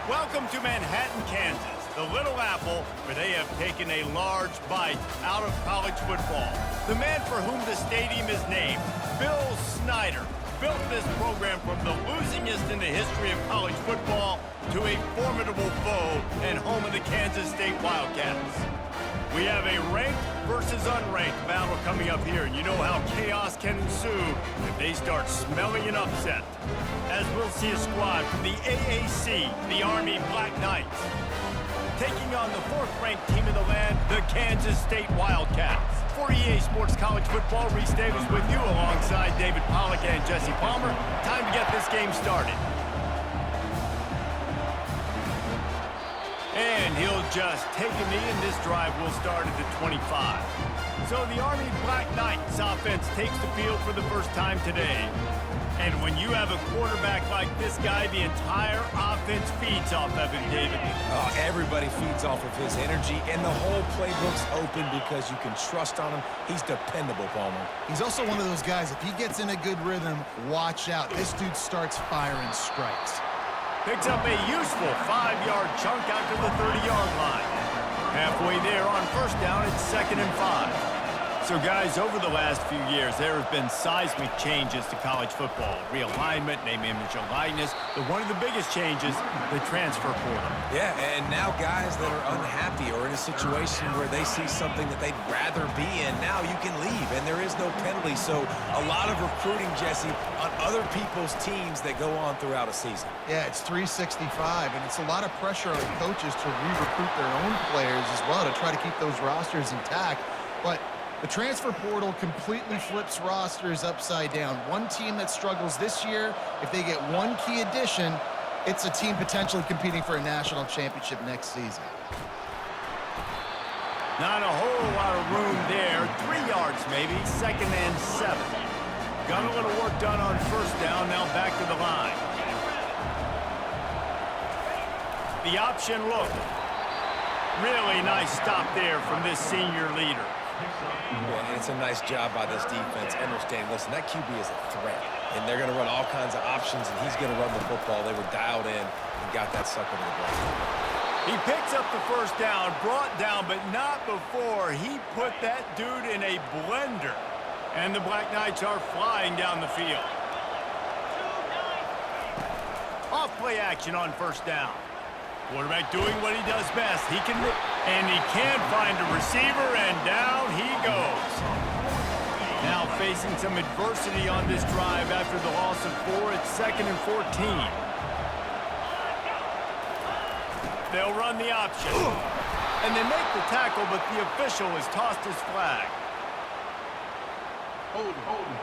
Welcome to Manhattan, Kansas, the Little Apple, where they have taken a large bite out of college football. The man for whom the stadium is named, Bill Snyder, built this program from the losingest in the history of college football to a formidable foe and home of the Kansas State Wildcats. We have a ranked versus unranked battle coming up here, and you know how chaos can ensue if they start smelling an upset. As we'll see a squad from the AAC, the Army Black Knights, taking on the fourth-ranked team in the land, the Kansas State Wildcats. For EA Sports College Football, Reese Davis with you alongside David Pollack and Jesse Palmer. Time to get this game started. And he'll just take a knee, and this drive will start at the 25. So the Army Black Knights offense takes the field for the first time today. And when you have a quarterback like this guy, the entire offense feeds off of him, David. Oh, everybody feeds off of his energy, and the whole playbook's open because you can trust on him. He's dependable, Palmer. He's also one of those guys, if he gets in a good rhythm, watch out. This dude starts firing strikes. Picks up a useful 5-yard chunk out to the 30-yard line. Halfway there on first down, it's 2nd and 5. So, guys, over the last few years, there have been seismic changes to college football. Realignment, name, image, and likeness. But one of the biggest changes, the transfer portal. Yeah, and now guys that are unhappy or in a situation where they see something that they'd rather be in, now you can leave, and there is no penalty. So a lot of recruiting, Jesse, on other people's teams that go on throughout a season. Yeah, it's 365, and it's a lot of pressure on coaches to re-recruit their own players as well to try to keep those rosters intact. But the transfer portal completely flips rosters upside down. One team that struggles this year, if they get one key addition, it's a team potentially competing for a national championship next season. Not a whole lot of room there. 3 yards maybe, 2nd and 7. Got a little work done on first down, now back to the line. The option look. Really nice stop there from this senior leader. Yeah, and it's a nice job by this defense. Understand, listen, that QB is a threat, and they're going to run all kinds of options, and he's going to run the football. They were dialed in and got that sucker to the ground. He picks up the first down, brought down, but not before he put that dude in a blender. And the Black Knights are flying down the field. Off play action on first down. Quarterback doing what he does best. He can find a receiver, and down he goes. Now facing some adversity on this drive after the loss of 4. It's 2nd and 14. They'll run the option. And they make the tackle, but the official has tossed his flag. Hold on.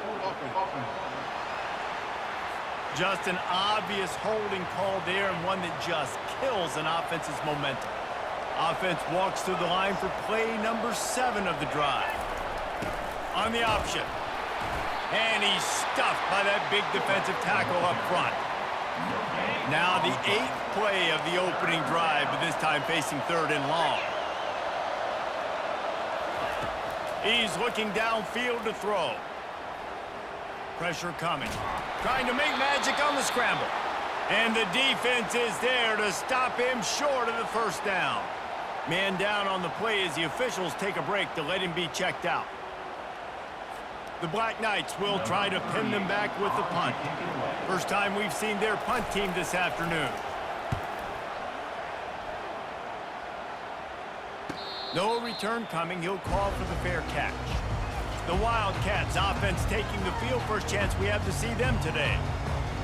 Just an obvious holding call there, and one that just kills an offense's momentum. Offense walks through the line for play number 7 of the drive. On the option. And he's stuffed by that big defensive tackle up front. Now the 8th play of the opening drive, but this time facing 3rd and long. He's looking downfield to throw. Pressure coming. Trying to make magic on the scramble. And the defense is there to stop him short of the first down. Man down on the play as the officials take a break to let him be checked out. The Black Knights will try to pin them back with the punt. First time we've seen their punt team this afternoon. No return coming. He'll call for the fair catch. The Wildcats offense taking the field. First chance we have to see them today.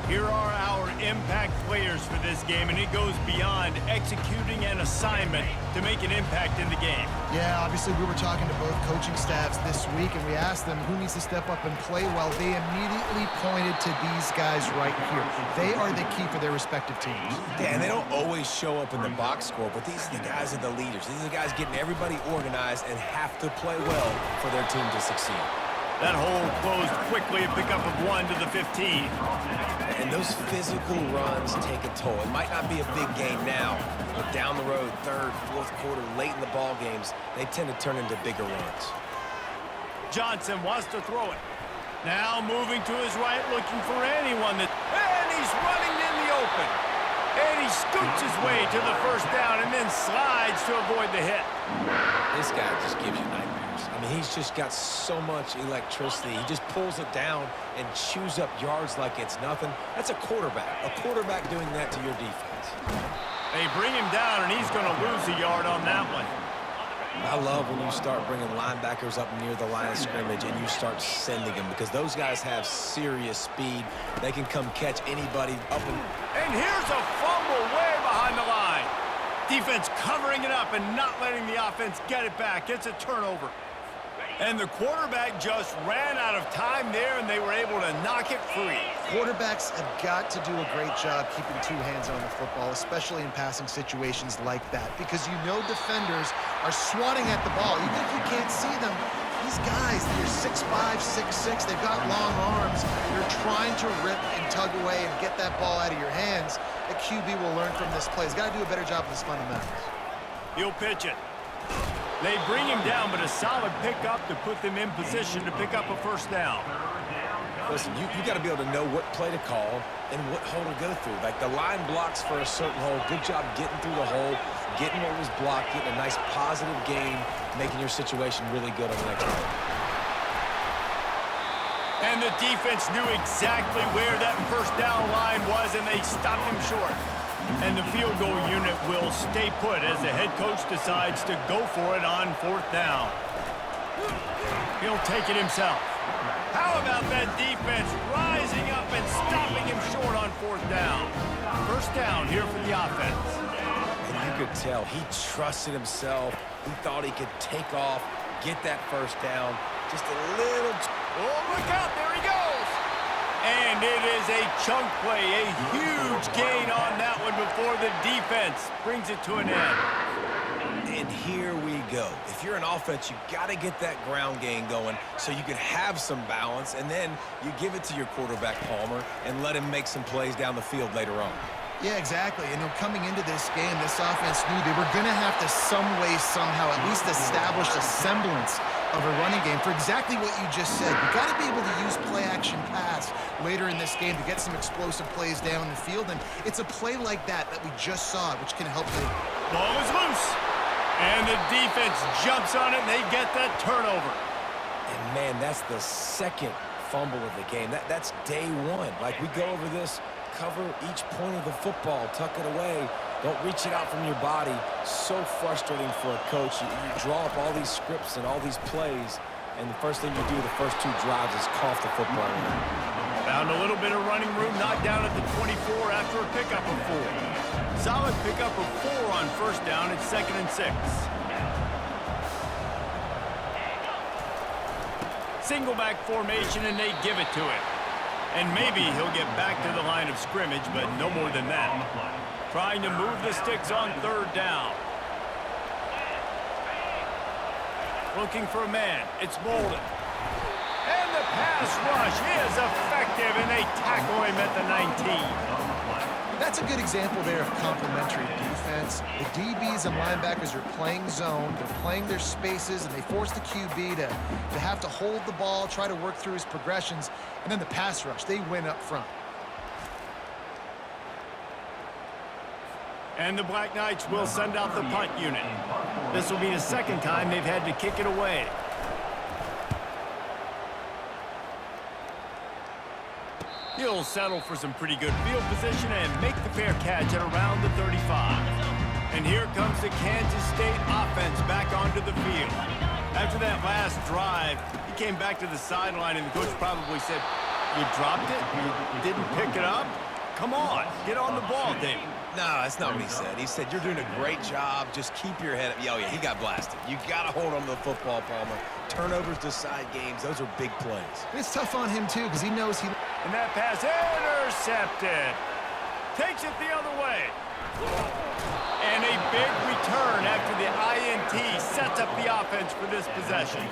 Here are our impact players for this game, and it goes beyond executing an assignment to make an impact in the game. Yeah, obviously we were talking to both coaching staffs this week, and we asked them who needs to step up and play well. They immediately pointed to these guys right here. They are the key for their respective teams. Yeah, and they don't always show up in the box score, but these are the guys that are the leaders. These are the guys getting everybody organized and have to play well for their team to succeed. That hole closed quickly, a pickup of 1 to the 15. And those physical runs take a toll. It might not be a big game now, but down the road, 3rd, 4th quarter, late in the ball games, they tend to turn into bigger runs. Johnson wants to throw it. Now moving to his right, looking for anyone. And he's running in the open. And he scoots his way to the first down and then slides to avoid the hit. This guy just gives you nightmares. I mean, he's just got so much electricity. He just pulls it down and chews up yards like it's nothing. That's a quarterback. A quarterback doing that to your defense. They bring him down, and he's going to lose a yard on that one. I love when you start bringing linebackers up near the line of scrimmage and you start sending them because those guys have serious speed. They can come catch anybody up and... And here's a fumble way behind the line. Defense covering it up and not letting the offense get it back. It's a turnover. And the quarterback just ran out of time there, and they were able to knock it free. Quarterbacks have got to do a great job keeping two hands on the football, especially in passing situations like that, because you know defenders are swatting at the ball. Even if you can't see them, these guys, they're 6'5", 6'6", they've got long arms. They're trying to rip and tug away and get that ball out of your hands. The QB will learn from this play. He's got to do a better job of his fundamentals. He'll pitch it. They bring him down, but a solid pickup to put them in position to pick up a first down. Listen, you got to be able to know what play to call and what hole to go through. Like the line blocks for a certain hole. Good job getting through the hole, getting what was blocked, getting a nice positive gain, making your situation really good on the next play. And the defense knew exactly where that first down line was, and they stopped him short. And the field goal unit will stay put as the head coach decides to go for it on fourth down. He'll take it himself. How about that defense rising up and stopping him short on fourth down? First down here for the offense. And you could tell he trusted himself. He thought he could take off, get that first down. Just a little... Oh, look out. There he goes. And it is a chunk play, a huge gain on that one before the defense brings it to an end. And here we go. If you're an offense, you got to get that ground game going so you can have some balance, and then you give it to your quarterback, Palmer, and let him make some plays down the field later on. Yeah, exactly. You know, coming into this game, this offense knew they were going to have to some way, somehow, at least establish a semblance of a running game for exactly what you just said. You've got to be able to use play-action pass later in this game to get some explosive plays down the field, and it's a play like that we just saw, which can help you. Ball is loose, and the defense jumps on it, and they get that turnover. And, man, that's the second fumble of the game. That's day one. Like, we go over this, cover each point of the football, tuck it away. Don't reach it out from your body. So frustrating for a coach. You draw up all these scripts and all these plays, and the first thing you do the first two drives is cough the football. Found a little bit of running room, knocked down at the 24 after a pickup of 4. Solid pickup of 4 on first down. It's 2nd and 6. Single back formation, and they give it to him. And maybe he'll get back to the line of scrimmage, but no more than that. Trying to move the sticks on third down. Looking for a man. It's Bolden. And the pass rush is effective, and they tackle him at the 19. That's a good example there of complementary defense. The DBs and linebackers are playing zone. They're playing their spaces, and they force the QB to have to hold the ball, try to work through his progressions. And then the pass rush, they win up front. And the Black Knights will send out the punt unit. This will be the second time they've had to kick it away. He'll settle for some pretty good field position and make the fair catch at around the 35. And here comes the Kansas State offense back onto the field. After that last drive, he came back to the sideline, and the coach probably said, "You dropped it? You didn't pick it up? Come on, get on the ball, David." No, that's not what he said. He said, you're doing a great job. Just keep your head up. Oh, yeah, he got blasted. You got to hold on to the football, Palmer. Turnovers decide games. Those are big plays. It's tough on him, too, because he knows he... And that pass intercepted. Takes it the other way. And a big return after the INT sets up the offense for this possession.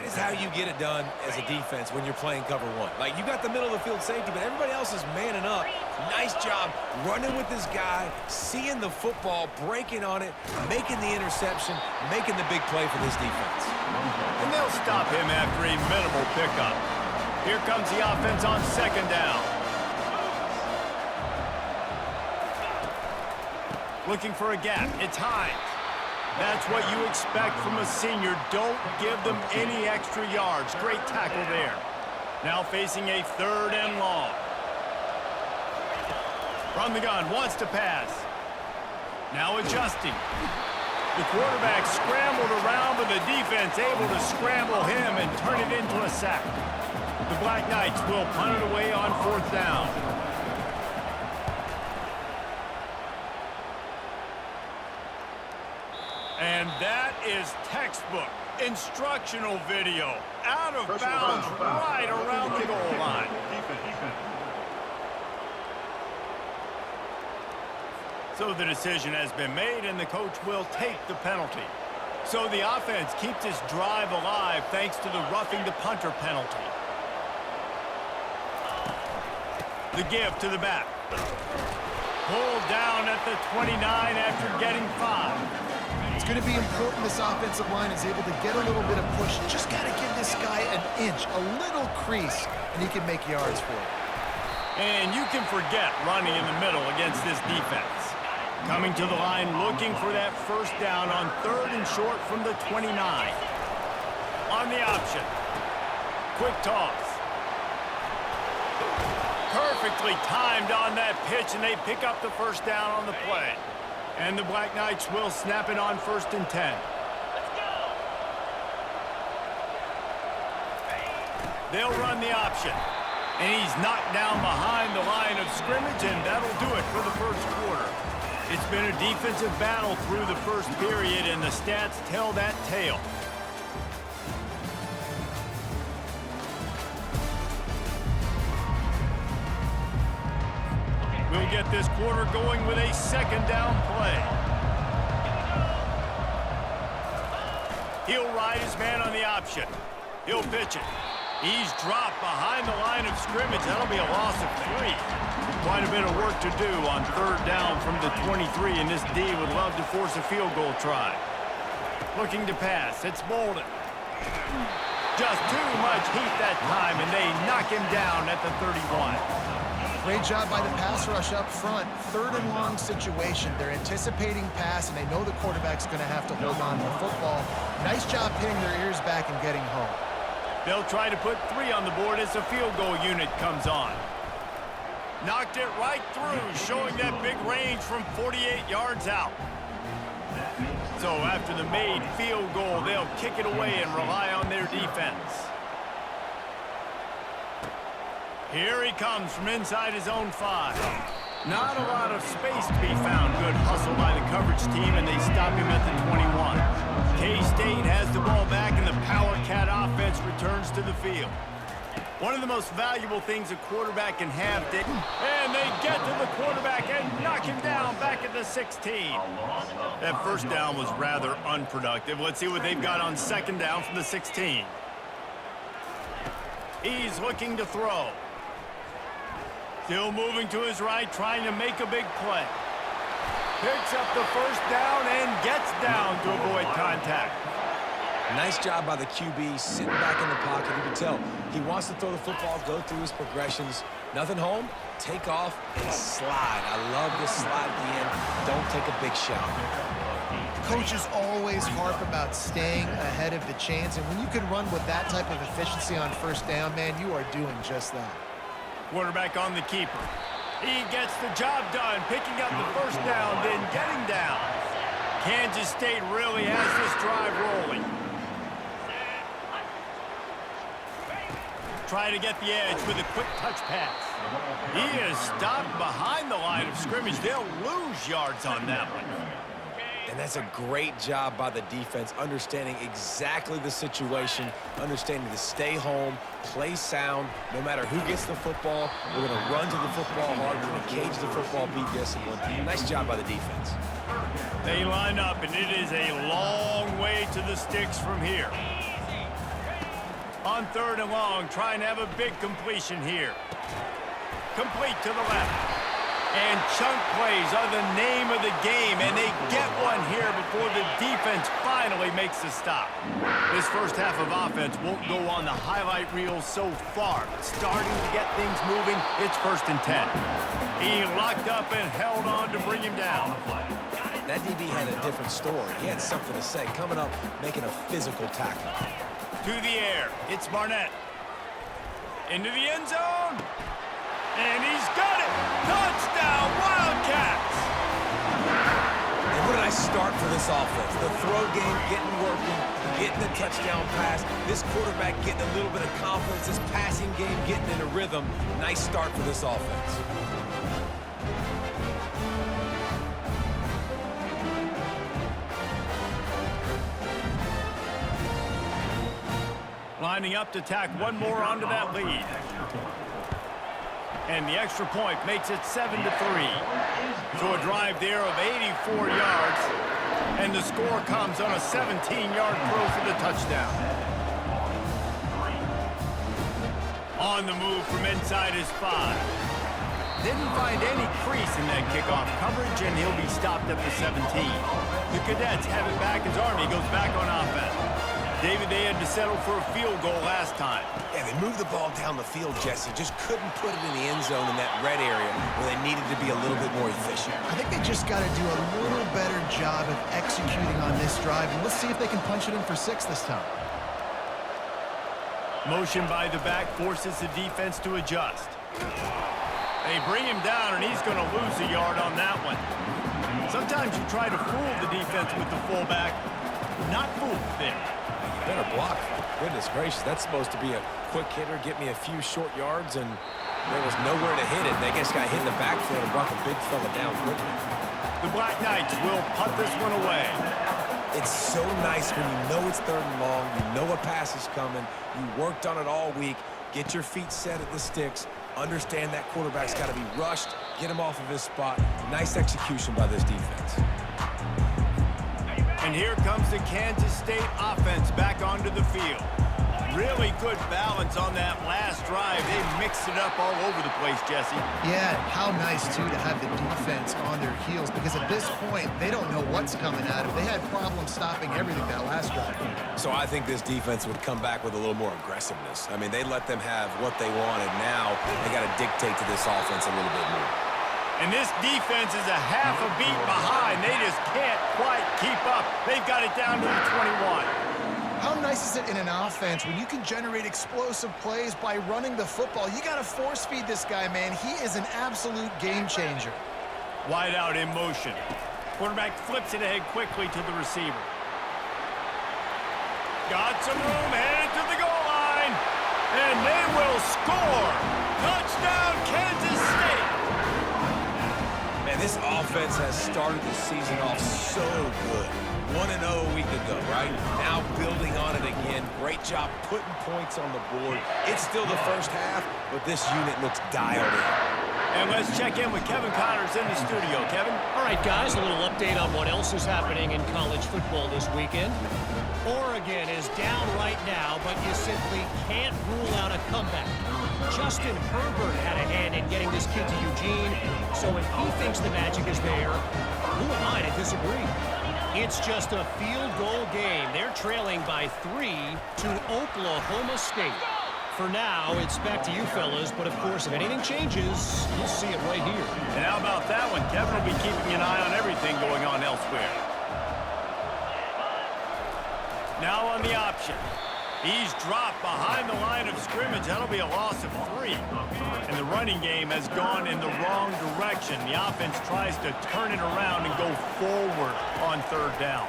It's how you get it done as a defense when you're playing cover one. Like, you got the middle of the field safety, but everybody else is manning up. Nice job running with this guy, seeing the football, breaking on it, making the interception, making the big play for this defense. And they'll stop him after a minimal pickup. Here comes the offense on second down. Looking for a gap. It's Hines. That's what you expect from a senior. Don't give them any extra yards. Great tackle there. Now facing a 3rd and long. From the gun, wants to pass. Now adjusting. The quarterback scrambled around, but the defense able to scramble him and turn it into a sack. The Black Knights will punt it away on 4th down. And that is textbook instructional video. Out of bounds right around the goal line. So the decision has been made, and the coach will take the penalty. So the offense keeps this drive alive thanks to the roughing the punter penalty. The give to the back. Pulled down at the 29 after getting 5. It's going to be important this offensive line is able to get a little bit of push. Just got to give this guy an inch, a little crease, and he can make yards for it. And you can forget running in the middle against this defense. Coming to the line, looking for that 1st down on 3rd and short from the 29. On the option. Quick toss. Perfectly timed on that pitch, and they pick up the 1st down on the play. And the Black Knights will snap it on 1st and 10. They'll run the option. And he's knocked down behind the line of scrimmage, and that'll do it for the 1st quarter. It's been a defensive battle through the 1st period, and the stats tell that tale. We'll get this quarter going with a 2nd down play. He'll ride his man on the option. He'll pitch it. He's dropped behind the line of scrimmage. That'll be a loss of 3. Quite a bit of work to do on 3rd down from the 23, and this D would love to force a field goal try. Looking to pass. It's Bolden. Just too much heat that time, and they knock him down at the 31. Great job by the pass rush up front. 3rd and long situation. They're anticipating pass, and they know the quarterback's going to have to hold on to the football. Nice job pinning their ears back and getting home. They'll try to put 3 on the board as the field goal unit comes on. Knocked it right through, showing that big range from 48 yards out. So after the made field goal, they'll kick it away and rely on their defense. Here he comes from inside his own 5. Not a lot of space to be found. Good hustle by the coverage team, and they stop him at the 21. K-State has the ball back, and the Power Cat offense returns to the field. One of the most valuable things a quarterback can have, and they get to the quarterback and knock him down back at the 16. That 1st down was rather unproductive. Let's see what they've got on 2nd down from the 16. He's looking to throw. Still moving to his right, trying to make a big play. Picks up the 1st down and gets down to avoid contact. Nice job by the QB, sitting back in the pocket. You can tell he wants to throw the football, go through his progressions. Nothing home, take off, and slide. I love this slide at the end. Don't take a big shot. Coaches always harp about staying ahead of the chains, and when you can run with that type of efficiency on 1st down, man, you are doing just that. Quarterback on the keeper. He gets the job done, picking up the 1st down, then getting down. Kansas State really has this drive rolling. Try to get the edge with a quick touch pass. He is stopped behind the line of scrimmage. They'll lose yards on that one. And that's a great job by the defense, understanding exactly the situation, understanding to stay home, play sound. No matter who gets the football, we're going to run to the football hard. We're going to cage the football, be disciplined. Nice job by the defense. They line up, and it is a long way to the sticks from here. On 3rd and long, trying to have a big completion here. Complete to the left. And chunk plays are the name of the game, and they get one here before the defense finally makes the stop. This first half of offense won't go on the highlight reel so far. Starting to get things moving, it's 1st and 10. He locked up and held on to bring him down. That DB had a different story. He had something to say, coming up, making a physical tackle. To the air, it's Barnett. Into the end zone. And he's got it! Touchdown, Wildcats! And what did I start for this offense? The throw game getting working, getting the touchdown pass. This quarterback getting a little bit of confidence. This passing game getting in a rhythm. Nice start for this offense. Lining up to tack one more onto that lead. And the extra point makes it 7-3. So a drive there of 84 yards. And the score comes on a 17-yard throw for the touchdown. On the move from inside his 5. Didn't find any crease in that kickoff coverage, and he'll be stopped at the 17. The Cadets have it back as Army goes back on offense. David, they had to settle for a field goal last time. Yeah, they moved the ball down the field, Jesse. Just couldn't put it in the end zone in that red area where they needed to be a little bit more efficient. I think they just got to do a little better job of executing on this drive, and let's see if they can punch it in for 6 this time. Motion by the back forces the defense to adjust. They bring him down, and he's going to lose a yard on that one. Sometimes you try to fool the defense with the fullback. Not fooled there. Better block. Goodness gracious, that's supposed to be a quick hitter, get me a few short yards, and there was nowhere to hit it. They just got hit in the backfield and brought the big fella down quickly. The Black Knights will punt this one away. It's so nice when you know it's 3rd and long, you know a pass is coming, you worked on it all week, get your feet set at the sticks, understand that quarterback's got to be rushed, get him off of his spot. Nice execution by this defense. And here comes the Kansas State offense back onto the field. Really good balance on that last drive. They mixed it up all over the place, Jesse. Yeah, how nice, too, to have the defense on their heels, because at this point, they don't know what's coming at them. They had problems stopping everything that last drive. So I think this defense would come back with a little more aggressiveness. I mean, they let them have what they wanted. Now they got to dictate to this offense a little bit more. And this defense is a half a beat behind. They just can't quite keep up. They've got it down to the 21. How nice is it in an offense when you can generate explosive plays by running the football? You got to force feed this guy, man. He is an absolute game changer. Wide out in motion. Quarterback flips it ahead quickly to the receiver. Got some room, headed to the goal line. And they will score. Touchdown, Kansas State. Man, this offense has started the season off so good. 1-0 a week ago, right? Now building on it again. Great job putting points on the board. It's still the first half, but this unit looks dialed in. And let's check in with Kevin Connors in the studio. Kevin? All right, guys, a little update on what else is happening in college football this weekend. Oregon is down right now, but you simply can't rule out a comeback. Justin Herbert had a hand in getting this kid to Eugene, so if he thinks the magic is there, who am I to disagree? It's just a field goal game. They're trailing by 3 to Oklahoma State. For now, it's back to you fellas, but of course, if anything changes, you'll see it right here. And how about that one? Kevin will be keeping an eye on everything going on elsewhere. Now on the option. He's dropped behind the line of scrimmage. That'll be a loss of 3. And the running game has gone in the wrong direction. The offense tries to turn it around and go forward on 3rd down.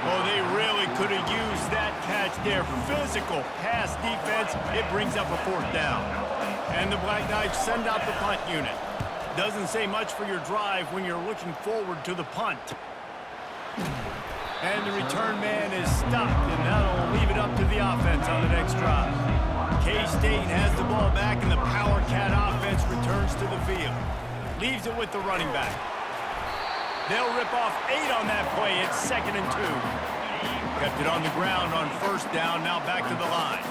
Oh, they really could have used that catch there. Physical pass defense. It brings up a 4th down. And the Black Knights send out the punt unit. Doesn't say much for your drive when you're looking forward to the punt. And the return man is stopped, and that'll leave it up to the offense on the next drive. K-State has the ball back, and the Power Cat offense returns to the field. Leaves it with the running back. They'll rip off 8 on that play. It's 2nd and 2. Kept it on the ground on first down, now back to the line.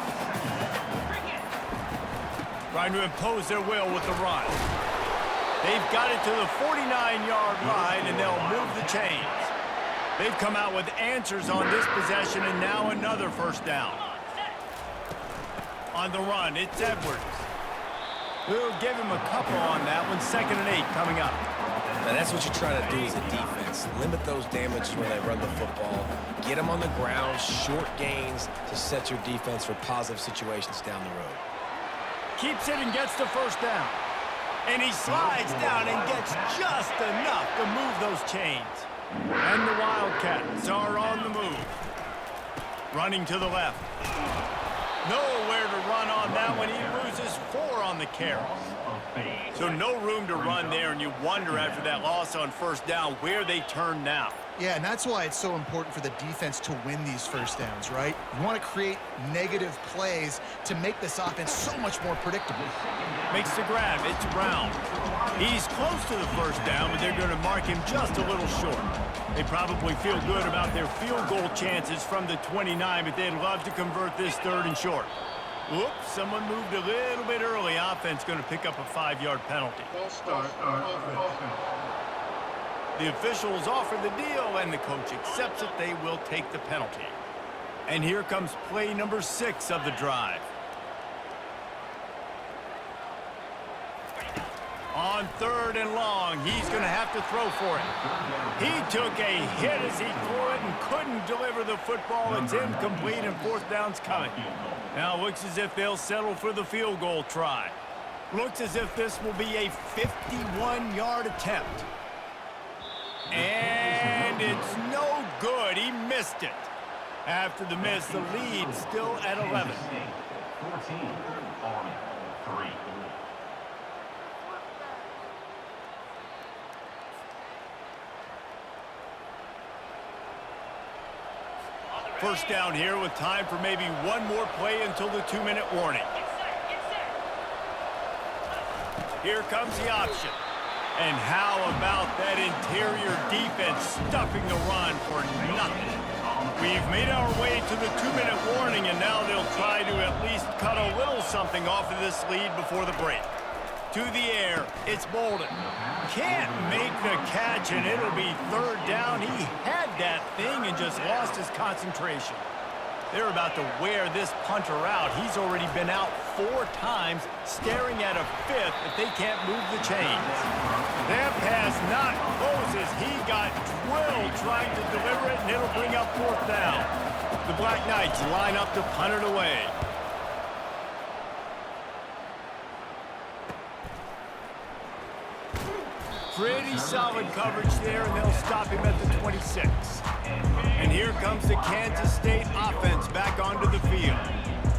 Trying to impose their will with the run. They've got it to the 49-yard line, and they'll move the chains. They've come out with answers on this possession, and now another first down. On the run, it's Edwards. We'll give him a couple on that one. 2nd and 8 coming up. Now that's what you try to do as a defense. Limit those damages when they run the football. Get them on the ground, short gains to set your defense for positive situations down the road. Keeps it and gets the first down. And he slides down and gets just enough to move those chains. And the Wildcats are on the move. Running to the left. Nowhere to run on that one. He loses 4 on the carry. So no room to run there, and you wonder after that loss on first down where they turn now. Yeah, and that's why it's so important for the defense to win these first downs, right? You want to create negative plays to make this offense so much more predictable. Makes the grab. It's Brown. He's close to the first down, but they're going to mark him just a little short. They probably feel good about their field goal chances from the 29, but they'd love to convert this 3rd and short. Whoops, someone moved a little bit early. Offense going to pick up a 5-yard penalty. The officials offer the deal, and the coach accepts it. They will take the penalty. And here comes play number 6 of the drive. On 3rd and long, he's going to have to throw for it. He took a hit as he threw it and couldn't deliver the football. It's incomplete, and 4th down's coming. Now it looks as if they'll settle for the field goal try. Looks as if this will be a 51-yard attempt. And it's no good. He missed it. After the miss, the lead still at 11. 14 on 3. First down here with time for maybe one more play until the 2-minute warning. Here comes the option. And how about that interior defense stuffing the run for nothing? We've made our way to the 2-minute warning, and now they'll try to at least cut a little something off of this lead before the break. To the air, it's Bolden. Can't make the catch, and it'll be 3rd down. He had that thing and just lost his concentration. They're about to wear this punter out. He's already been out 4 times, staring at a 5th if they can't move the chains. That pass not close as he got drilled trying to deliver it, and it'll bring up 4th down. The Black Knights line up to punt it away. Pretty solid coverage there, and they'll stop him at the 26. And here comes the Kansas State offense back onto the field.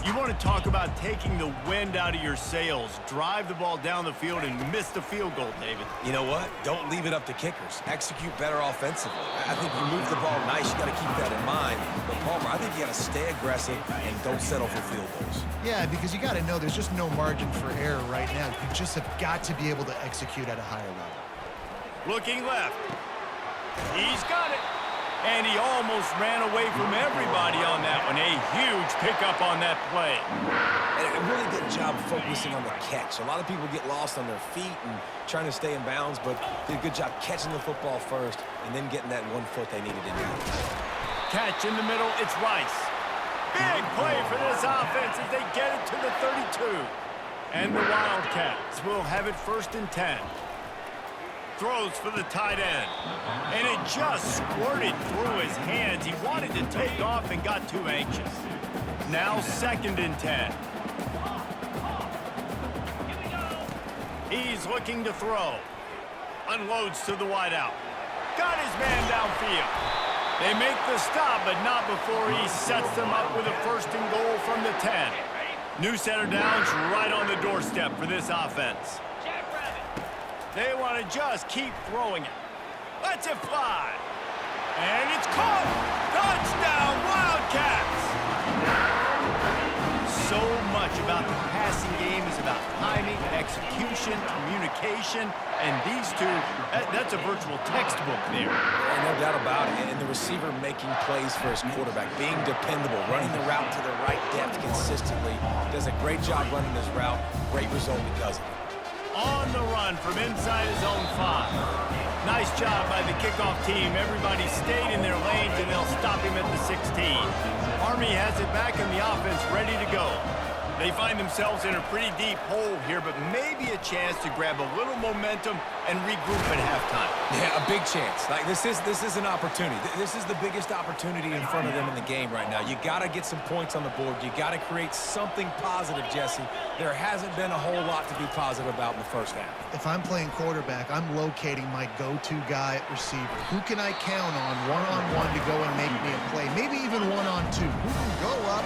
You want to talk about taking the wind out of your sails. Drive the ball down the field and miss the field goal, David. You know what? Don't leave it up to kickers. Execute better offensively. I think you move the ball nice. You got to keep that in mind. But, Palmer, I think you got to stay aggressive and don't settle for field goals. Yeah, because you got to know there's just no margin for error right now. You just have got to be able to execute at a higher level. Looking left. He's got it. And he almost ran away from everybody on that one. A huge pickup on that play. And a really good job focusing on the catch. A lot of people get lost on their feet and trying to stay in bounds, but did a good job catching the football first and then getting that 1 foot they needed to do. Catch in the middle, it's Rice. Big play for this offense as they get it to the 32. And the Wildcats will have it 1st and 10. Throws for the tight end. And it just squirted through his hands. He wanted to take off and got too anxious. Now 2nd and 10. He's looking to throw. Unloads to the wideout. Got his man downfield. They make the stop, but not before he sets them up with a 1st and goal from the 10. New set of downs right on the doorstep for this offense. They want to just keep throwing it. Lets it fly. And it's caught. Touchdown, Wildcats. So much about the passing game is about timing, execution, communication. communication, and these two, that's a virtual textbook there. Yeah, no doubt about it. And the receiver making plays for his quarterback, being dependable, running the route to the right depth consistently. Does a great job running this route. Great result because of it. On the run from inside his own 5. Nice job by the kickoff team. Everybody stayed in their lanes, and they'll stop him at the 16. Army has it back in the offense, ready to go. They find themselves in a pretty deep hole here, but maybe a chance to grab a little momentum and regroup at halftime. Yeah, a big chance. Like this is an opportunity. This is the biggest opportunity in front of them in the game right now. You got to get some points on the board. You got to create something positive, Jesse. There hasn't been a whole lot to be positive about in the first half. If I'm playing quarterback, I'm locating my go-to guy at receiver. Who can I count on one-on-one to go and make me a play? Maybe even one-on-two. Who can go up,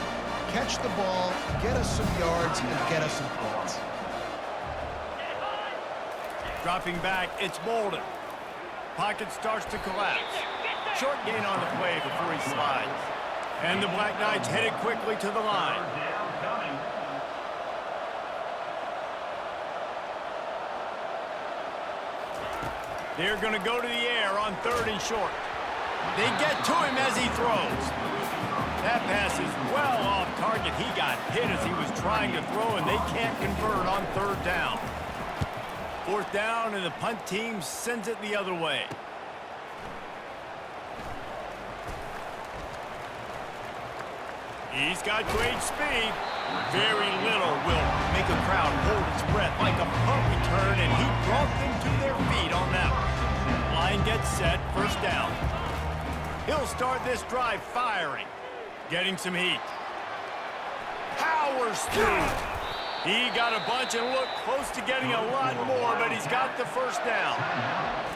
catch the ball, get us some yards, and get us some points. Dropping back, it's Bolden. Pocket starts to collapse. Short gain on the play before he slides. And the Black Knights headed quickly to the line. They're going to go to the air on 3rd and short. They get to him as he throws. That pass is well off target. He got hit as he was trying to throw, and they can't convert on 3rd down. 4th down, and the punt team sends it the other way. He's got great speed. Very little will make a crowd hold its breath like a punt return, and he brought them to their feet on that one. Line gets set, 1st down. He'll start this drive firing, getting some heat. Powers through. He got a bunch and looked close to getting a lot more, but he's got the 1st down.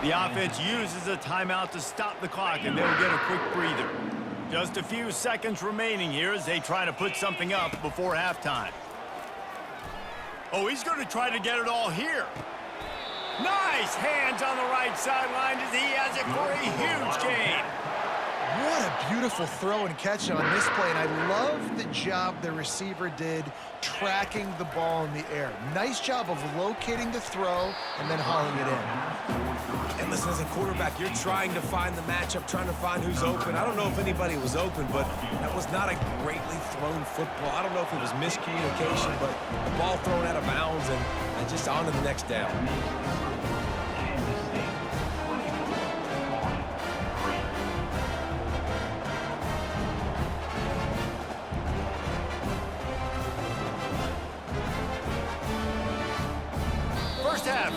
The offense uses a timeout to stop the clock, and they'll get a quick breather. Just a few seconds remaining here as they try to put something up before halftime. Oh, he's going to try to get it all here. Nice hands on the right sideline as he has it for a huge gain. What a beautiful throw and catch on this play, and I love the job the receiver did tracking the ball in the air. Nice job of locating the throw and then hauling it in. And listen, as a quarterback, you're trying to find the matchup, trying to find who's open. I don't know if anybody was open, but that was not a greatly thrown football. I don't know if it was miscommunication, but the ball thrown out of bounds and just on to the next down.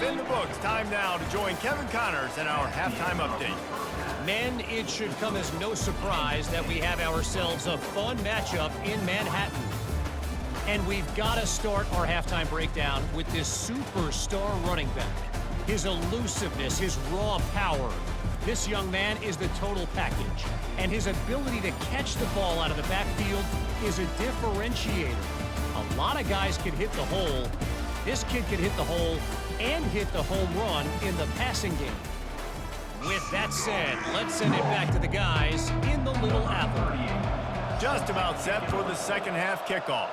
In the books, time now to join Kevin Connors in our halftime update. Men, it should come as no surprise that we have ourselves a fun matchup in Manhattan. And we've got to start our halftime breakdown with this superstar running back. His elusiveness, his raw power. This young man is the total package. And his ability to catch the ball out of the backfield is a differentiator. A lot of guys can hit the hole. This kid can hit the hole and hit the home run in the passing game. With that said, let's send it back to the guys in the Little Apple. Just about set for the 2nd half kickoff.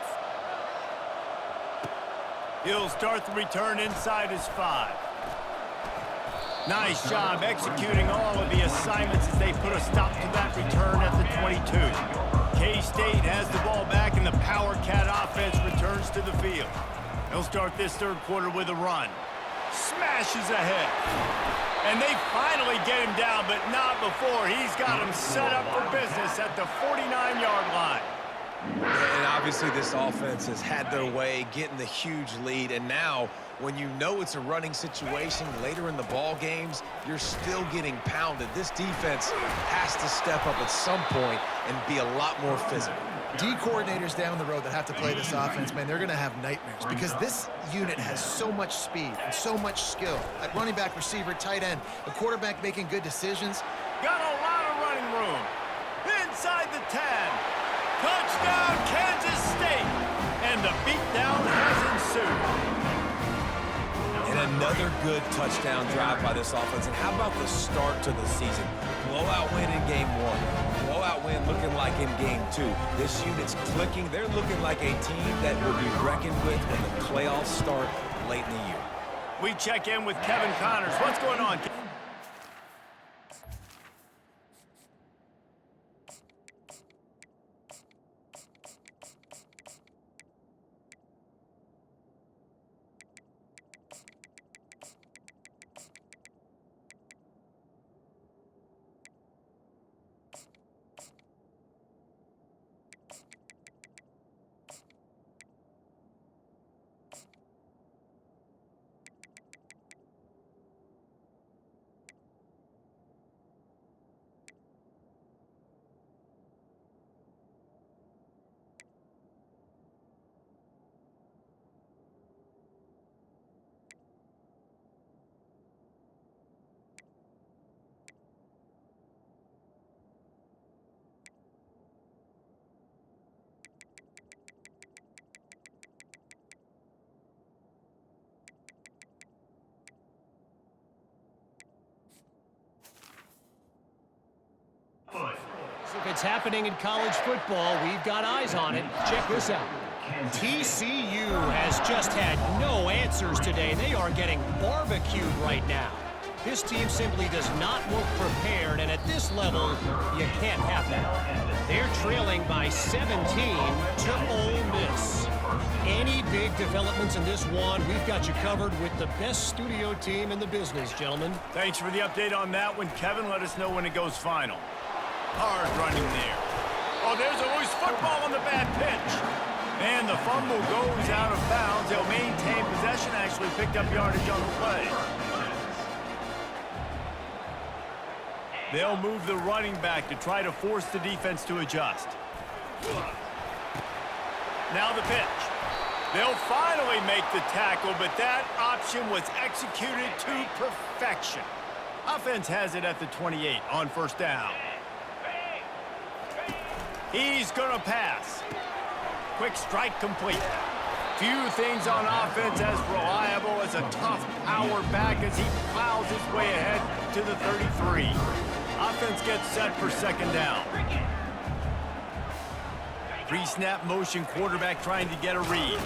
He'll start the return inside his 5. Nice job executing all of the assignments as they put a stop to that return at the 22. K-State has the ball back, and the Power Cat offense returns to the field. They'll start this 3rd quarter with a run. Smashes ahead. And they finally get him down, but not before. He's got him set up for business at the 49-yard line. And obviously this offense has had their way getting the huge lead, and now when you know it's a running situation later in the ball games, you're still getting pounded. This defense has to step up at some point and be a lot more physical. D coordinators down the road that have to play this offense, man, they're going to have nightmares because this unit has so much speed and so much skill. At running back, receiver, tight end, the quarterback making good decisions. Got a lot of running room. Inside the 10. Touchdown, Kansas State. And the beatdown has ensued. And another good touchdown drive by this offense. And how about the start to the season? Blowout win in game 1. Blowout win looking like in game 2. This unit's clicking. They're looking like a team that will be reckoned with when the playoffs start late in the year. We check in with Kevin Connors. What's going on? If it's happening in college football, we've got eyes on it. Check this out. TCU has just had no answers today. They are getting barbecued right now. This team simply does not look prepared, and at this level, you can't have that. They're trailing by 17 to Ole Miss. Any big developments in this one, we've got you covered with the best studio team in the business, gentlemen. Thanks for the update on that one, Kevin. Let us know when it goes final. Hard running there. Oh, there's a loose football on the bad pitch. And the fumble goes out of bounds. They'll maintain possession, actually picked up yardage on the play. They'll move the running back to try to force the defense to adjust. Now the pitch. They'll finally make the tackle, but that option was executed to perfection. Offense has it at the 28 on first down. He's going to pass. Quick strike complete. Few things on offense as reliable as a tough power back as he plows his way ahead to the 33. Offense gets set for second down. Pre-snap motion quarterback trying to get a read.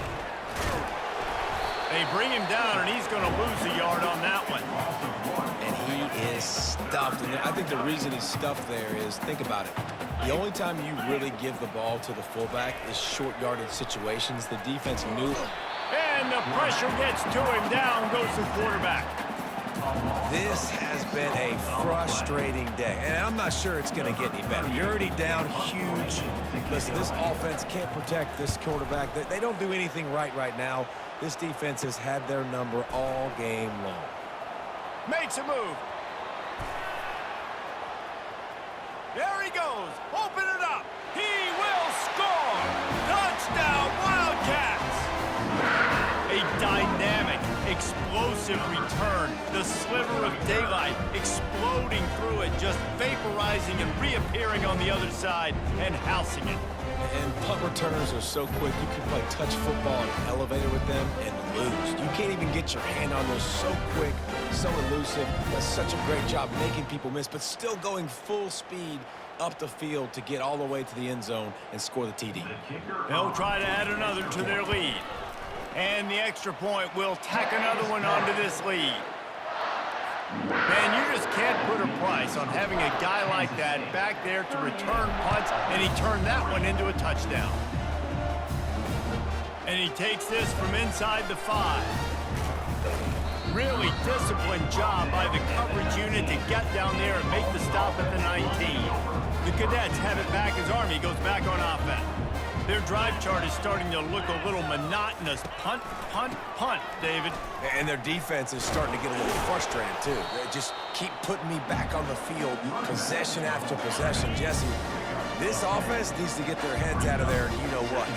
They bring him down, and he's going to lose a yard on that one. And he is stuffed. And I think the reason he's stuffed there is, think about it. The only time you really give the ball to the fullback is short yardage situations. The defense knew. And the pressure gets to him. Down goes the quarterback. This has been a frustrating day, and I'm not sure it's going to get any better. You're already down huge. Listen, this offense can't protect this quarterback. They don't do anything right now. This defense has had their number all game long. Makes a move. There he goes. Open it up. He will score. Touchdown, Wildcats. A dynamic, explosive return. The sliver of daylight exploding through it, just vaporizing and reappearing on the other side and housing it. And punt returners are so quick, you can play touch football in an elevator with them and lose. You can't even get your hand on those. So quick, so elusive. Does such a great job making people miss, but still going full speed up the field to get all the way to the end zone and score the TD. They'll try to add another to their lead. And the extra point will tack another one onto this lead. Man, you just can't put a price on having a guy like that back there to return punts, and he turned that one into a touchdown. And he takes this from inside the 5. Really disciplined job by the coverage unit to get down there and make the stop at the 19. The Cadets have it back as Army goes back on offense. Their drive chart is starting to look a little monotonous. Punt, punt, punt, David. And their defense is starting to get a little frustrated, too. They just keep putting me back on the field, possession after possession. Jesse, this offense needs to get their heads out of there, and you know what.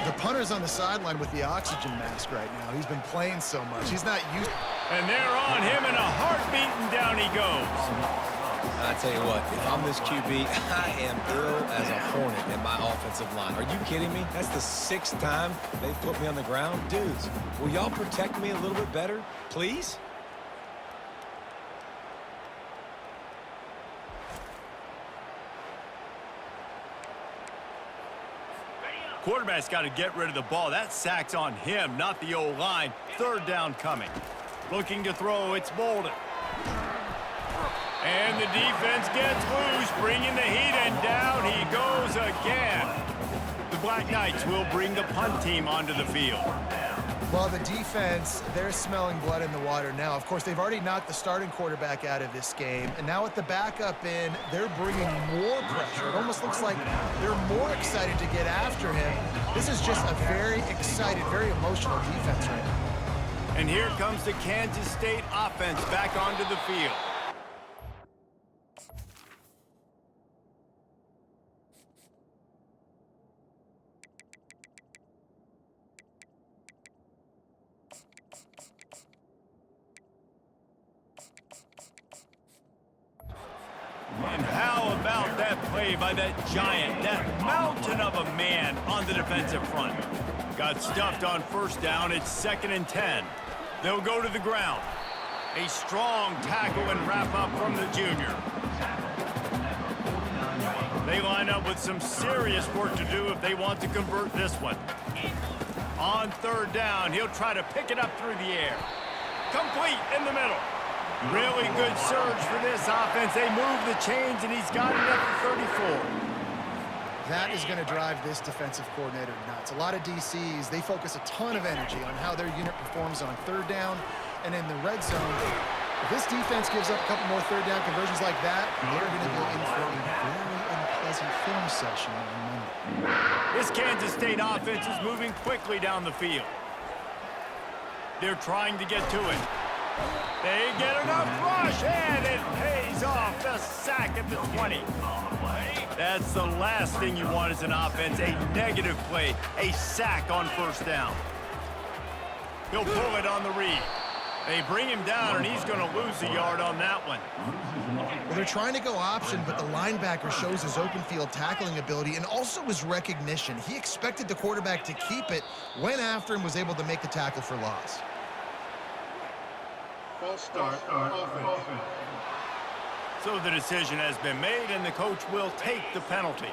The punter's on the sideline with the oxygen mask right now. He's been playing so much. He's not used. And they're on him in a heartbeat, and down he goes. I tell you what, if I'm this QB, I am ill as a hornet in my offensive line. Are you kidding me? That's the 6th time they've put me on the ground. Dudes, will y'all protect me a little bit better, please? Quarterback's got to get rid of the ball. That sack's on him, not the O-line. Third down coming. Looking to throw, it's Bolden. And the defense gets loose, bringing the heat, and down he goes again. The Black Knights will bring the punt team onto the field. Well, the defense, they're smelling blood in the water now. Of course, they've already knocked the starting quarterback out of this game, and now with the backup in, they're bringing more pressure. It almost looks like they're more excited to get after him. This is just a very excited, very emotional defense right now. And here comes the Kansas State offense back onto the field. And how about that play by that giant, that mountain of a man on the defensive front? Got stuffed on first down. It's 2nd and 10. They'll go to the ground. A strong tackle and wrap up from the junior. They line up with some serious work to do if they want to convert this one. On 3rd down, he'll try to pick it up through the air. Complete in the middle. Really good surge for this offense. They move the chains, and he's got it up to 34. That is going to drive this defensive coordinator nuts. A lot of DCs, they focus a ton of energy on how their unit performs on 3rd down and in the red zone. If this defense gives up a couple more 3rd down conversions like that, they're going to be in for a very unpleasant film session on Monday. This Kansas State offense is moving quickly down the field. They're trying to get to it. They get enough rush, and it pays off. The sack at the 20. That's the last thing you want as an offense, a negative play, a sack on 1st down. He'll pull it on the read. They bring him down, and he's going to lose a yard on that one. Well, they're trying to go option, but the linebacker shows his open field tackling ability and also his recognition. He expected the quarterback to keep it, went after him, was able to make the tackle for loss. False start. Offense. So the decision has been made, and the coach will take the penalty.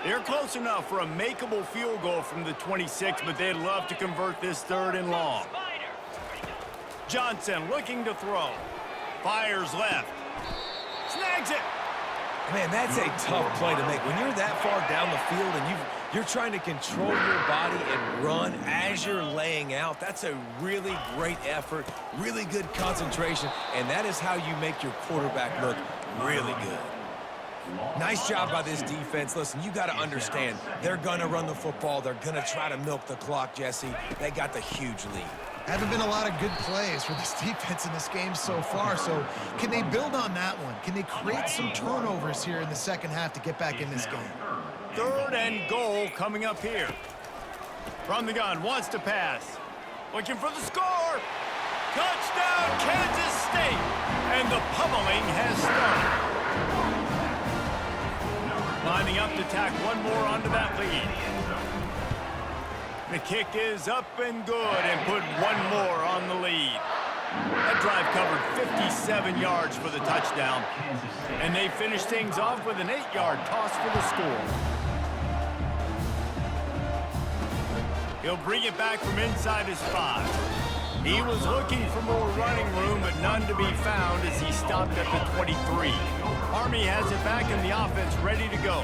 They're close enough for a makeable field goal from the 26, but they'd love to convert this 3rd and long. Johnson looking to throw. Fires left. Snags it. Man, that's a tough play to make. When you're that far down the field and you're trying to control your body and run as you're laying out, that's a really great effort, really good concentration, and that is how you make your quarterback look really good. Nice job by this defense. Listen, you got to understand, they're going to run the football. They're going to try to milk the clock, Jesse. They got the huge lead. Haven't been a lot of good plays for this defense in this game so far, so can they build on that one? Can they create some turnovers here in the 2nd half to get back in this game? 3rd and goal coming up here. From the gun, wants to pass. Looking for the score. Touchdown, Kansas State. And the pummeling has started. Lining up to tack one more onto that lead. The kick is up and good and put one more on the lead. That drive covered 57 yards for the touchdown. And they finish things off with an 8-yard toss for the score. He'll bring it back from inside his 5. He was looking for more running room, but none to be found as he stopped at the 23. Army has it back in the offense ready to go.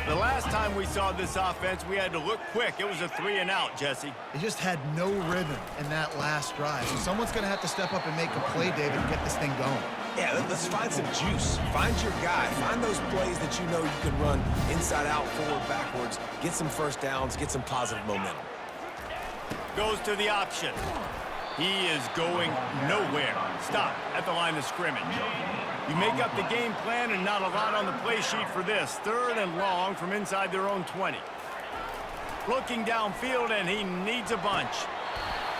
The last time we saw this offense, we had to look quick. It was a 3-and-out, Jesse. They just had no rhythm in that last drive. So someone's going to have to step up and make a play, David, and get this thing going. Yeah, let's find some juice. Find your guy. Find those plays that you know you can run inside out, forward, backwards. Get some 1st downs. Get some positive momentum. Goes to the option. He is going nowhere. Stop at the line of scrimmage. You make up the game plan and not a lot on the play sheet for this. 3rd and long from inside their own 20. Looking downfield, and he needs a bunch.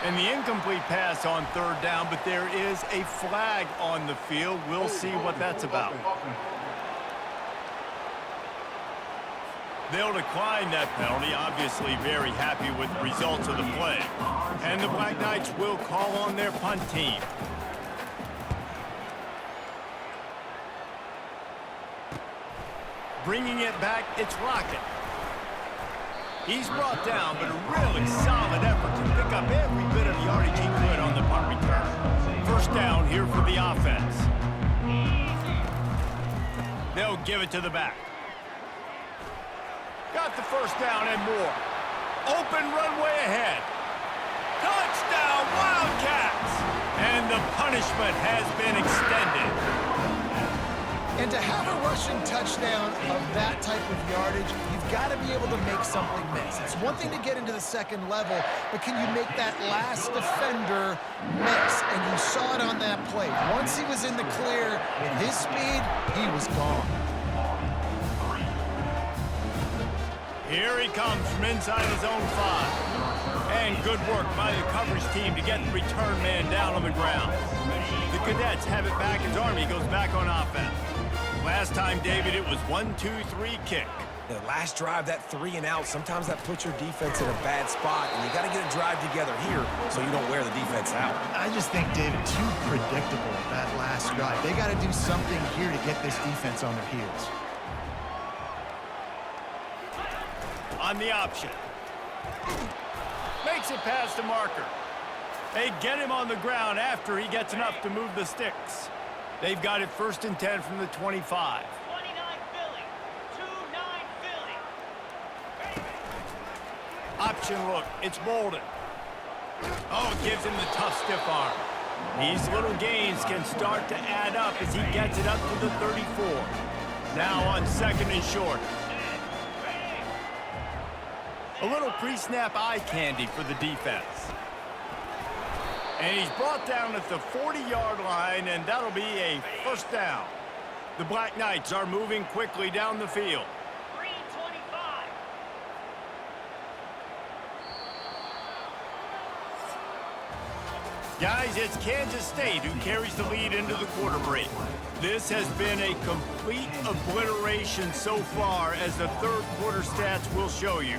And the incomplete pass on 3rd down, but there is a flag on the field. We'll see what that's about. They'll decline that penalty, obviously very happy with the results of the play. And the Black Knights will call on their punt team. Bringing it back, it's Rocket. He's brought down, but a really solid effort to pick up every bit of yardage he could on the punt return. First down here for the offense. They'll give it to the back. Got the first down and more. Open runway ahead. Touchdown, Wildcats! And the punishment has been extended. And to have a rushing touchdown of that type of yardage, you've got to be able to make something miss. It's one thing to get into the second level, but can you make that last defender miss? And you saw it on that play. Once he was in the clear, with his speed, he was gone. Here he comes from inside his own 5. And good work by the coverage team to get the return man down on the ground. The Cadets have it back as Army goes back on offense. Last time, David, it was 1-2-3 kick. The last drive, that 3 and out, sometimes that puts your defense in a bad spot, and you got to get a drive together here so you don't wear the defense out. I just think, David, too predictable that last drive. They got to do something here to get this defense on their heels. On the option. Makes it past the marker. They get him on the ground after he gets enough to move the sticks. They've got it 1st and 10 from the 25. 29 Philly. 2-9 Philly. Option look. It's Bolden. Oh, it gives him the tough stiff arm. These little gains can start to add up as he gets it up to the 34. Now on 2nd and short. A little pre-snap eye candy for the defense. And he's brought down at the 40-yard line, and that'll be a first down. The Black Knights are moving quickly down the field. 3:25. Guys, it's Kansas State who carries the lead into the quarter break. This has been a complete obliteration so far, as the third quarter stats will show you.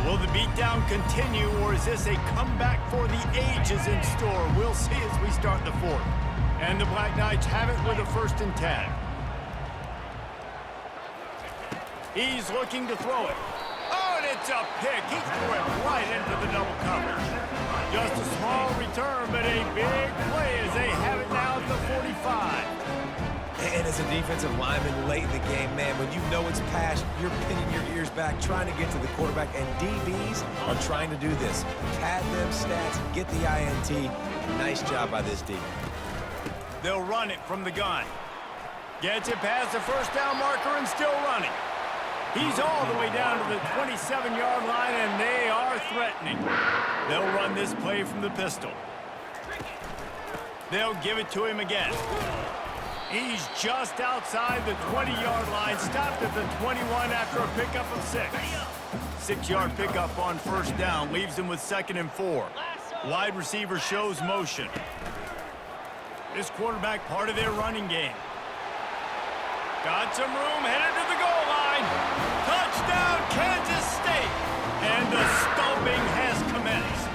Will the beatdown continue, or is this a comeback for the ages in store? We'll see as we start the 4th. And the Black Knights have it with a 1st and 10. He's looking to throw it. Oh, and it's a pick. He threw it right into the double coverage. Just a small return, but a big play as they have it now at the 45. And as a defensive lineman late in the game, man, when you know it's past, you're pinning your ears back, trying to get to the quarterback, and DBs are trying to do this. Pad them stats, get the INT. Nice job by this D. They'll run it from the gun. Gets it past the first down marker and still running. He's all the way down to the 27-yard line, and they are threatening. They'll run this play from the pistol. They'll give it to him again. He's just outside the 20-yard line, stopped at the 21 after a pickup of 6. 6-yard pickup on first down, leaves him with 2nd and 4. Wide receiver shows motion. This quarterback part of their running game. Got some room, headed to the goal line. Touchdown, Kansas State. And the stomping has commenced.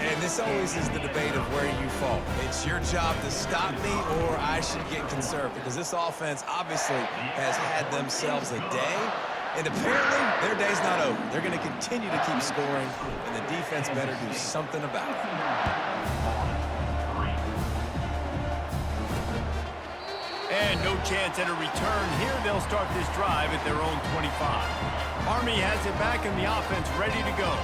And this always is the debate of where you fall. It's your job to stop me, or I should get conservative, because this offense obviously has had themselves a day, and apparently their day's not over. They're going to continue to keep scoring, and the defense better do something about it. And no chance at a return here. They'll start this drive at their own 25. Army has it back in the offense, ready to go.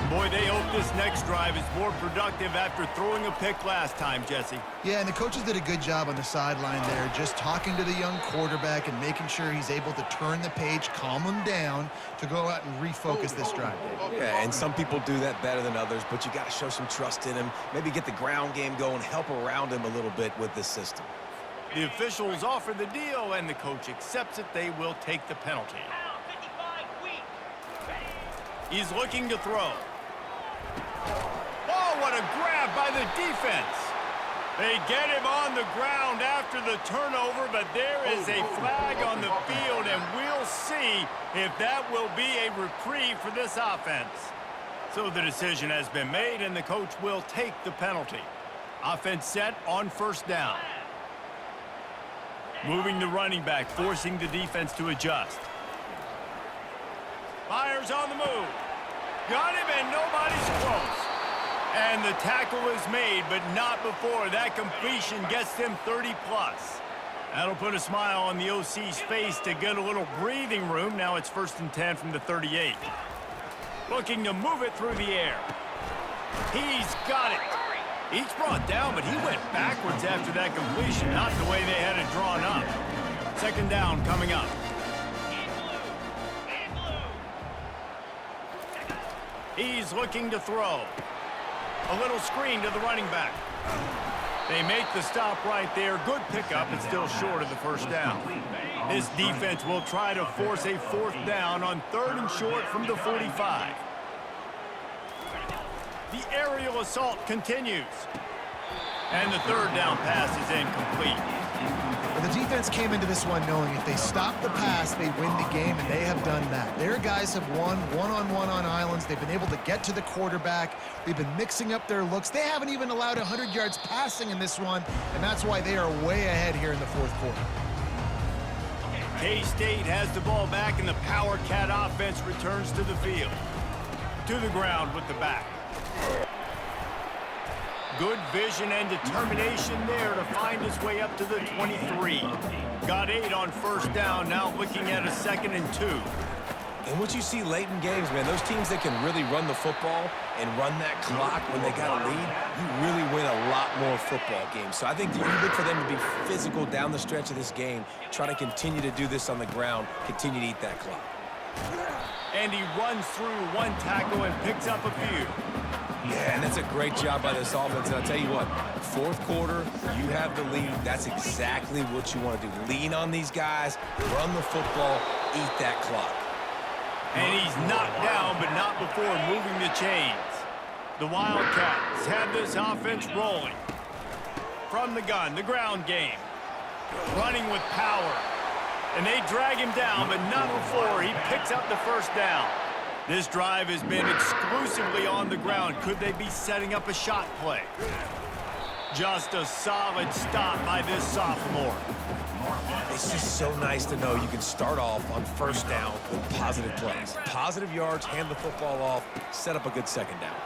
Boy, they hope this next drive is more productive after throwing a pick last time, Jesse. Yeah, and the coaches did a good job on the sideline there, just talking to the young quarterback and making sure he's able to turn the page, calm him down to go out and refocus this drive. Yeah, and some people do that better than others, but you got to show some trust in him, maybe get the ground game going, help around him a little bit with this system. The officials offer the deal, and the coach accepts it. They will take the penalty. He's looking to throw. Oh, what a grab by the defense. They get him on the ground after the turnover, but there is a flag on the field, and we'll see if that will be a reprieve for this offense. So the decision has been made, and the coach will take the penalty. Offense set on first down. Moving the running back, forcing the defense to adjust. Fires on the move. Got him, and nobody's close. And the tackle is made, but not before that completion gets them 30+. That'll put a smile on the OC's face to get a little breathing room. Now it's 1st and 10 from the 38. Looking to move it through the air. He's got it. He's brought down, but he went backwards after that completion, not the way they had it drawn up. 2nd down coming up. He's looking to throw. A little screen to the running back. They make the stop right there. Good pickup, but still short of the 1st down. This defense will try to force a 4th down on 3rd and short from the 45. The aerial assault continues. And the 3rd down pass is incomplete. Well, the defense came into this one knowing if they stop the pass, they win the game, and they have done that. Their guys have won one-on-one on islands. They've been able to get to the quarterback. They've been mixing up their looks. They haven't even allowed 100 yards passing in this one, and that's why they are way ahead here in the 4th quarter. K-State has the ball back, and the Power Cat offense returns to the field. To the ground with the back. Good vision and determination there to find his way up to the 23. Got 8 on 1st down, now looking at a 2nd and 2. And what you see late in games, man, those teams that can really run the football and run that clock when they got a lead, you really win a lot more football games. So I think you look for them to be physical down the stretch of this game, try to continue to do this on the ground, continue to eat that clock. And he runs through one tackle and picks up a few. Yeah, and that's a great job by this offense. And I'll tell you what, 4th quarter, you have the lead. That's exactly what you want to do. Lean on these guys, run the football, eat that clock. And he's knocked down, but not before moving the chains. The Wildcats have this offense rolling. From the gun, the ground game. Running with power. And they drag him down, but not before he picks up the 1st down. This drive has been exclusively on the ground. Could they be setting up a shot play? Just a solid stop by this sophomore. It's just so nice to know you can start off on 1st down with positive plays. Positive yards, hand the football off, set up a good 2nd down.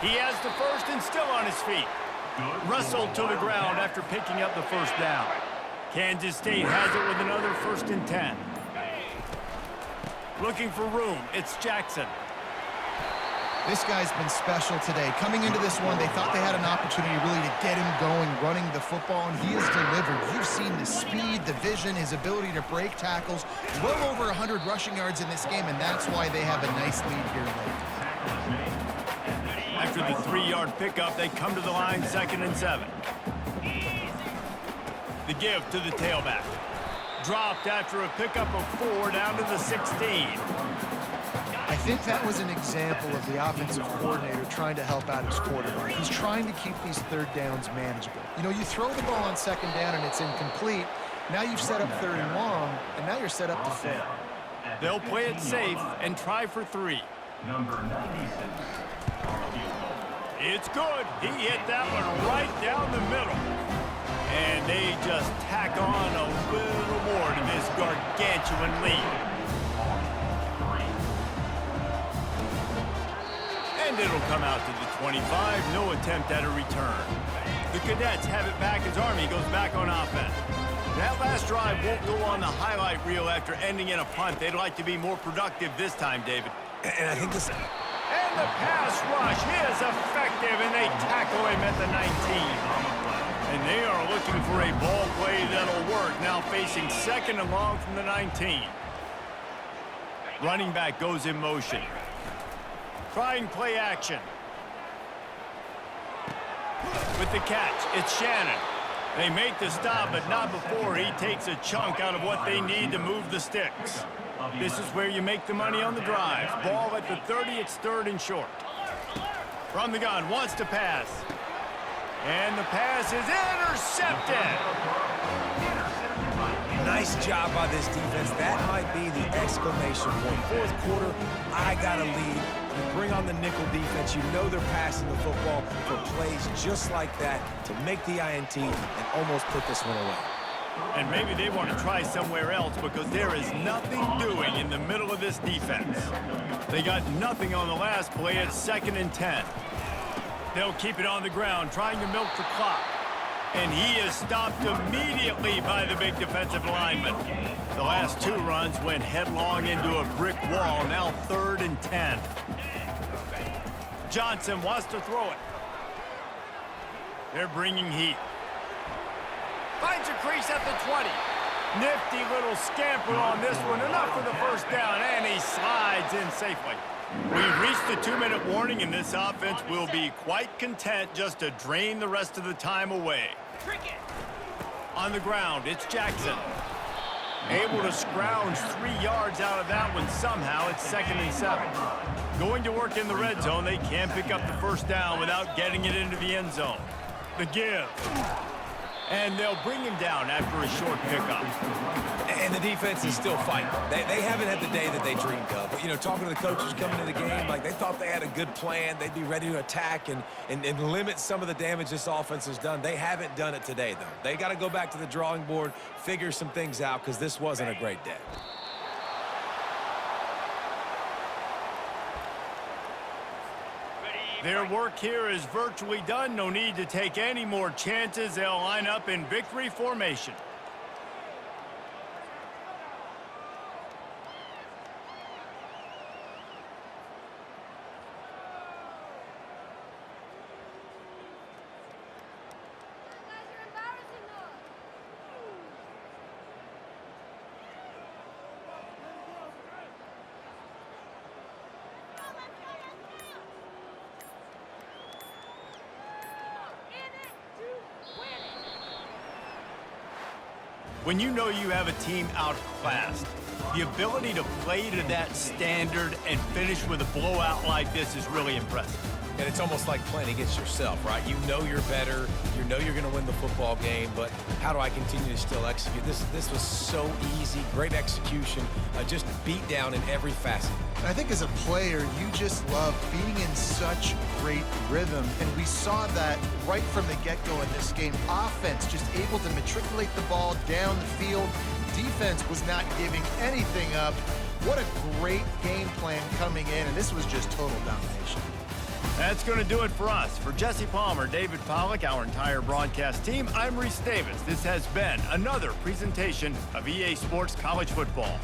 He has the 1st and still on his feet. Wrestled to the ground after picking up the 1st down. Kansas State has it with another 1st and 10. Looking for room, it's Jackson. This guy's been special today. Coming into this one, they thought they had an opportunity really to get him going, running the football, and he has delivered. You've seen the speed, the vision, his ability to break tackles. Well over 100 rushing yards in this game, and that's why they have a nice lead here late. After the 3-yard pickup, they come to the line 2nd and 7. The give to the tailback. Dropped after a pickup of 4 down to the 16. I think that was an example of the offensive coordinator trying to help out his quarterback. He's trying to keep these 3rd downs manageable. You know, you throw the ball on 2nd down and it's incomplete. Now you've set up 3rd and long, and now you're set up to fail. They'll play it safe and try for 3. Number 96. It's good. He hit that one right down the middle. And they just tack on a little more to this gargantuan lead. And it'll come out to the 25. No attempt at a return. The Cadets have it back as Army goes back on offense. That last drive won't go on the highlight reel after ending in a punt. They'd like to be more productive this time, David. And I think this... And the pass rush is effective, and they tackle him at the 19. And they are looking for a ball play that'll work. Now facing 2nd and long from the 19. Running back goes in motion. Trying play action. With the catch, it's Shannon. They make the stop, but not before he takes a chunk out of what they need to move the sticks. This is where you make the money on the drive. Ball at the 30, it's 3rd and short. From the gun, wants to pass. And the pass is intercepted. Nice Nice job by this defense. That might be the exclamation point. Fourth quarter, I got a lead. You bring on the nickel defense. You know they're passing the football for plays just like that to make the INT and almost put this one away. And maybe they want to try somewhere else because there is nothing doing in the middle of this defense. They got nothing on the last play. It's 2nd and 10. They'll keep it on the ground, trying to milk the clock. And he is stopped immediately by the big defensive lineman. The last 2 runs went headlong into a brick wall. Now 3rd and 10. Johnson wants to throw it. They're bringing heat. Finds a crease at the 20. Nifty little scamper on this one. Enough for the first down, and he slides in safely. We've reached the 2-minute warning, and this offense will be quite content just to drain the rest of the time away. On the ground, it's Jackson. Able to scrounge 3 yards out of that one somehow. It's 2nd and 7. Going to work in the red zone. They can't pick up the first down without getting it into the end zone. The give. And they'll bring him down after a short pickup. And the defense is still fighting. They haven't had the day that they dreamed of. But, you know, talking to the coaches coming into the game, like they thought they had a good plan. They'd be ready to attack and limit some of the damage this offense has done. They haven't done it today, though. They got to go back to the drawing board, figure some things out, because this wasn't a great day. Their work here is virtually done. No need to take any more chances. They'll line up in victory formation. When you know you have a team outclassed, the ability to play to that standard and finish with a blowout like this is really impressive. And it's almost like playing against yourself, right? You know you're better. You know you're going to win the football game, but how do I continue to still execute? This was so easy. Great execution. Just beat down in every facet. And I think as a player, you just love being in such great rhythm. And we saw that right from the get-go in this game. Offense just able to matriculate the ball down the field. Defense was not giving anything up. What a great game plan coming in, and this was just total domination. That's going to do it for us. For Jesse Palmer, David Pollack, our entire broadcast team, I'm Reese Davis. This has been another presentation of EA Sports College Football.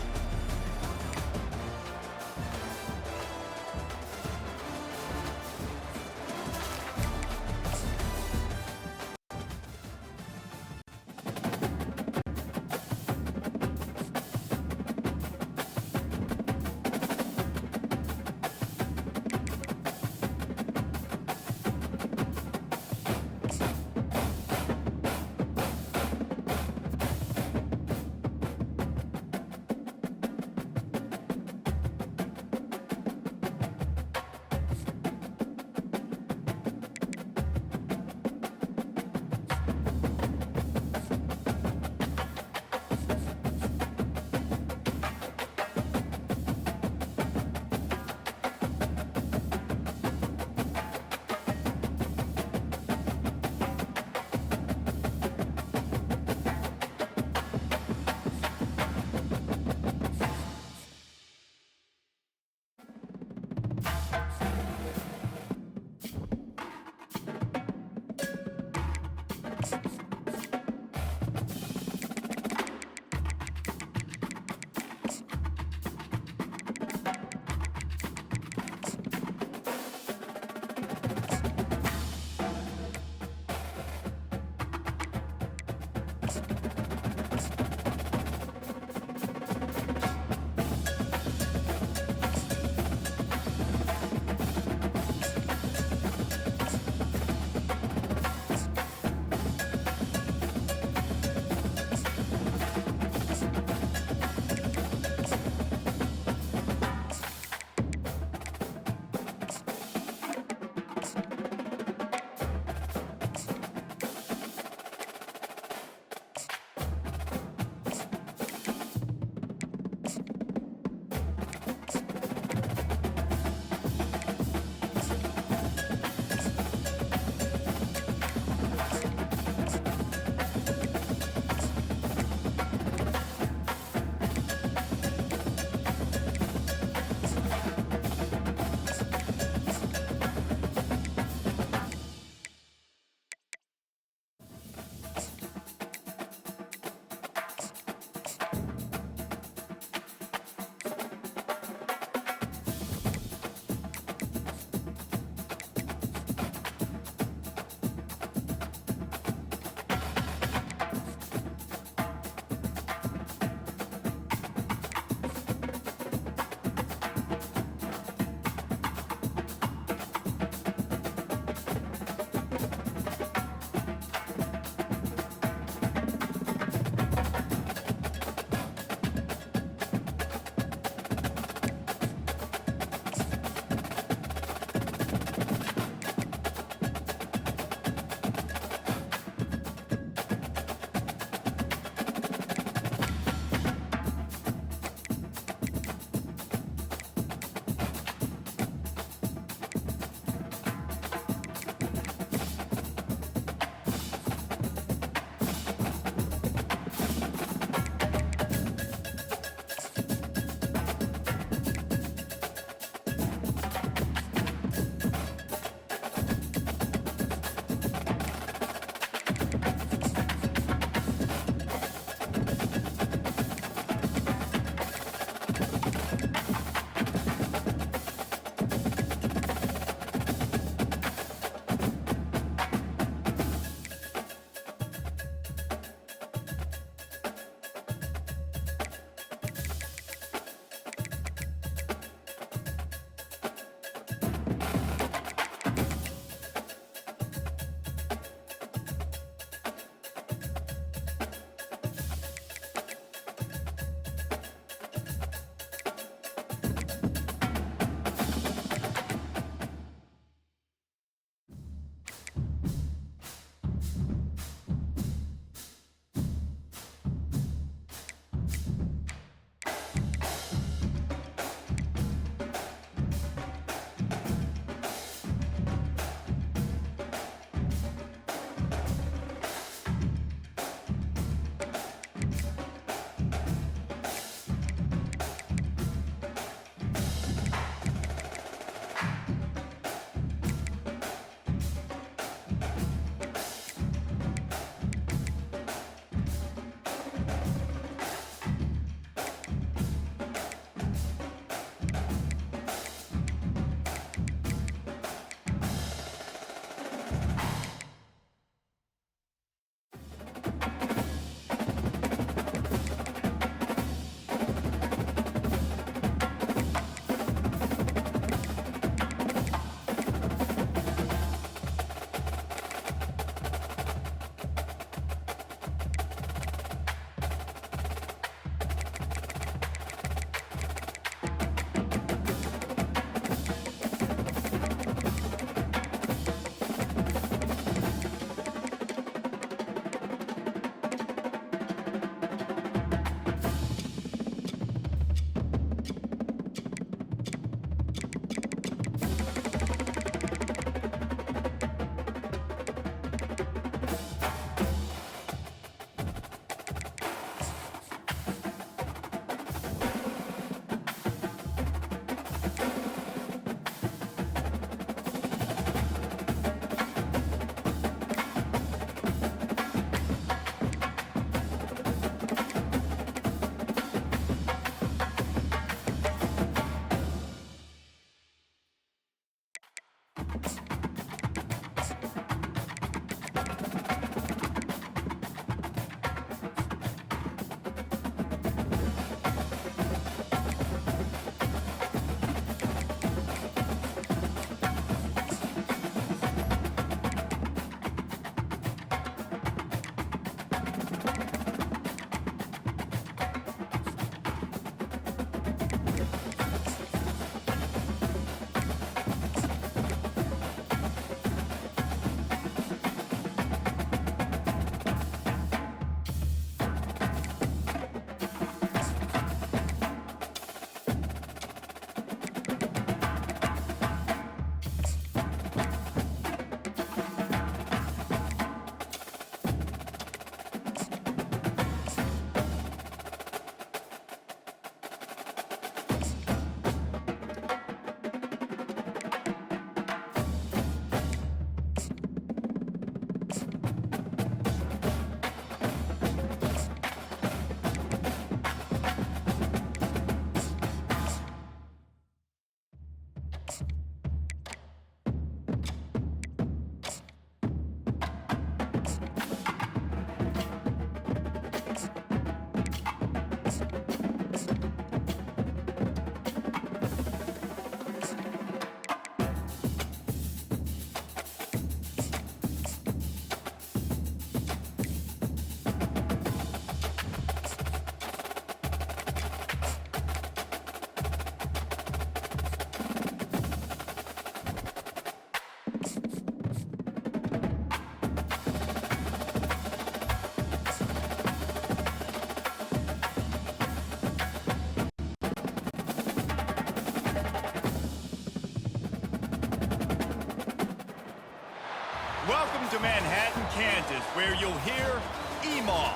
Welcome to Manhattan, Kansas, where you'll hear EMAW,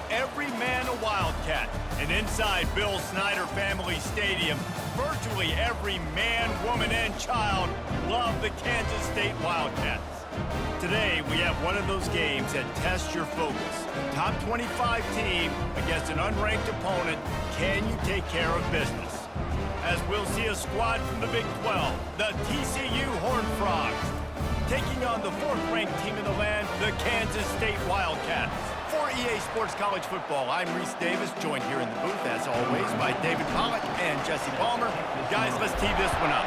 every man a Wildcat. And inside Bill Snyder Family Stadium, virtually every man, woman, and child love the Kansas State Wildcats. Today, we have one of those games that tests your focus. Top 25 team against an unranked opponent. Can you take care of business? As we'll see a squad from the Big 12, the TCU Horned Frogs, taking on the fourth-ranked team in the land, the Kansas State Wildcats. For EA Sports College Football, I'm Reese Davis, joined here in the booth, as always, by David Pollock and Jesse Palmer. Guys, let's tee this one up.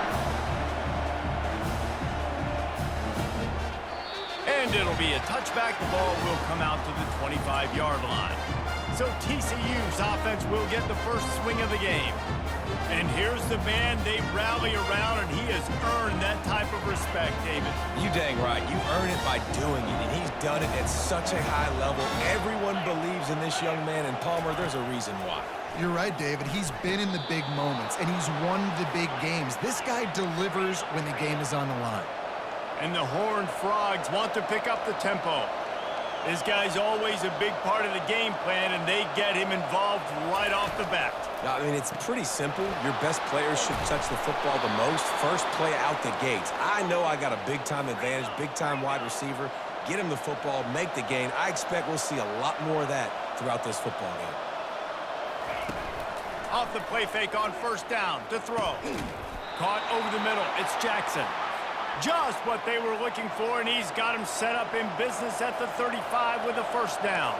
And it'll be a touchback. The ball will come out to the 25-yard line. So TCU's offense will get the first swing of the game. And here's the man they rally around, and he has earned that type of respect, David. You dang right. You earn it by doing it, and he's done it at such a high level. Everyone believes in this young man, and Palmer, there's a reason why. You're right, David. He's been in the big moments, and he's won the big games. This guy delivers when the game is on the line. And the Horned Frogs want to pick up the tempo. This guy's always a big part of the game plan, and they get him involved right off the bat. I mean, it's pretty simple. Your best players should touch the football the most. First play out the gates. I know I got a big-time advantage, big-time wide receiver. Get him the football, make the gain. I expect we'll see a lot more of that throughout this football game. Off the play fake on first down to throw. Caught over the middle. It's Jackson. Just what they were looking for, and he's got him set up in business at the 35 with a first down.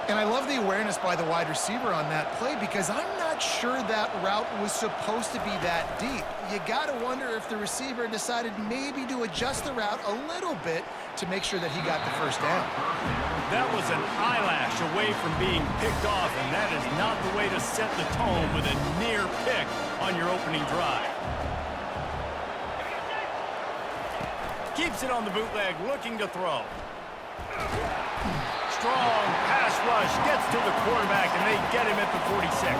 And I love the awareness by the wide receiver on that play because I'm not sure that route was supposed to be that deep. You got to wonder if the receiver decided maybe to adjust the route a little bit to make sure that he got the first down. That was an eyelash away from being picked off, and that is not the way to set the tone with a near pick on your opening drive. Keeps it on the bootleg, looking to throw. Strong pass rush, gets to the quarterback, and they get him at the 46.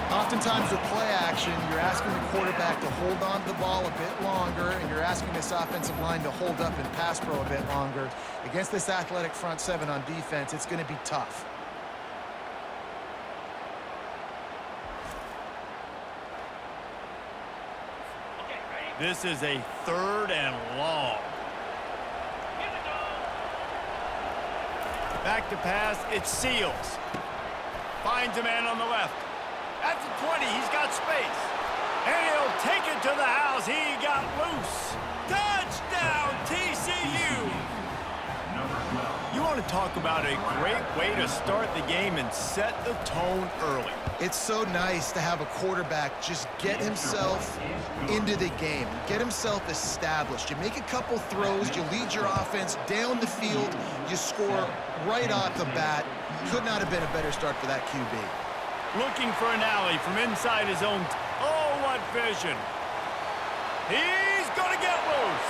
Oftentimes with play action, you're asking the quarterback to hold on to the ball a bit longer, and you're asking this offensive line to hold up and pass pro a bit longer. Against this athletic front seven on defense, it's going to be tough. This is a 3rd and long. Back to pass, it's Seals. Finds a man on the left. At the 20, he's got space. And he'll take it to the house. He got loose. Touchdown, TCU! You want to talk about a great way to start the game and set the tone early. It's so nice to have a quarterback just get himself into the game, get himself established. You make a couple throws, you lead your offense down the field, you score right off the bat. Could not have been a better start for that QB. Looking for an alley from inside his own. Oh, what vision. He's going to get loose.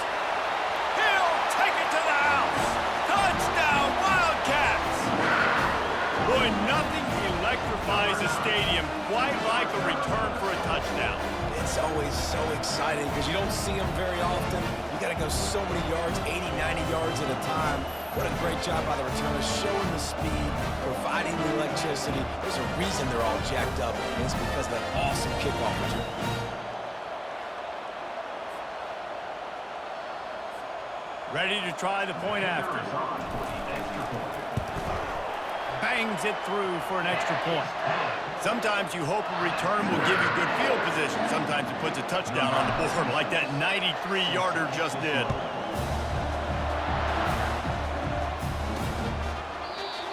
He'll take it to the house. Touchdown, Wildcats. Boy, nothing electrifies a stadium quite like a return for a touchdown. It's always so exciting because you don't see them very often. You got to go so many yards, 80, 90 yards at a time. What a great job by the returners, showing the speed, providing the electricity. There's a reason they're all jacked up, and it's because of that awesome kickoff return. Ready to try the point after. Bangs it through for an extra point. Sometimes you hope a return will give you good field position. Sometimes it puts a touchdown on the board like that 93-yarder just did.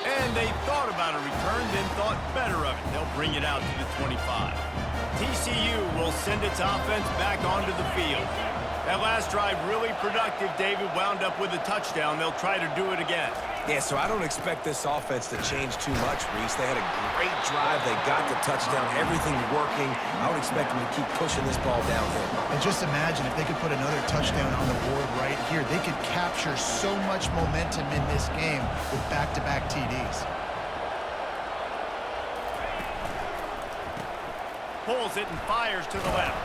And they thought about a return, then thought better of it. They'll bring it out to the 25. TCU will send its offense back onto the field. That last drive really productive. David wound up with a touchdown. They'll try to do it again. Yeah, so I don't expect this offense to change too much, Reese. They had a great drive. They got the touchdown. Everything working. I would expect them to keep pushing this ball downhill. And just imagine if they could put another touchdown on the board right here. They could capture so much momentum in this game with back-to-back TDs. Pulls it and fires to the left.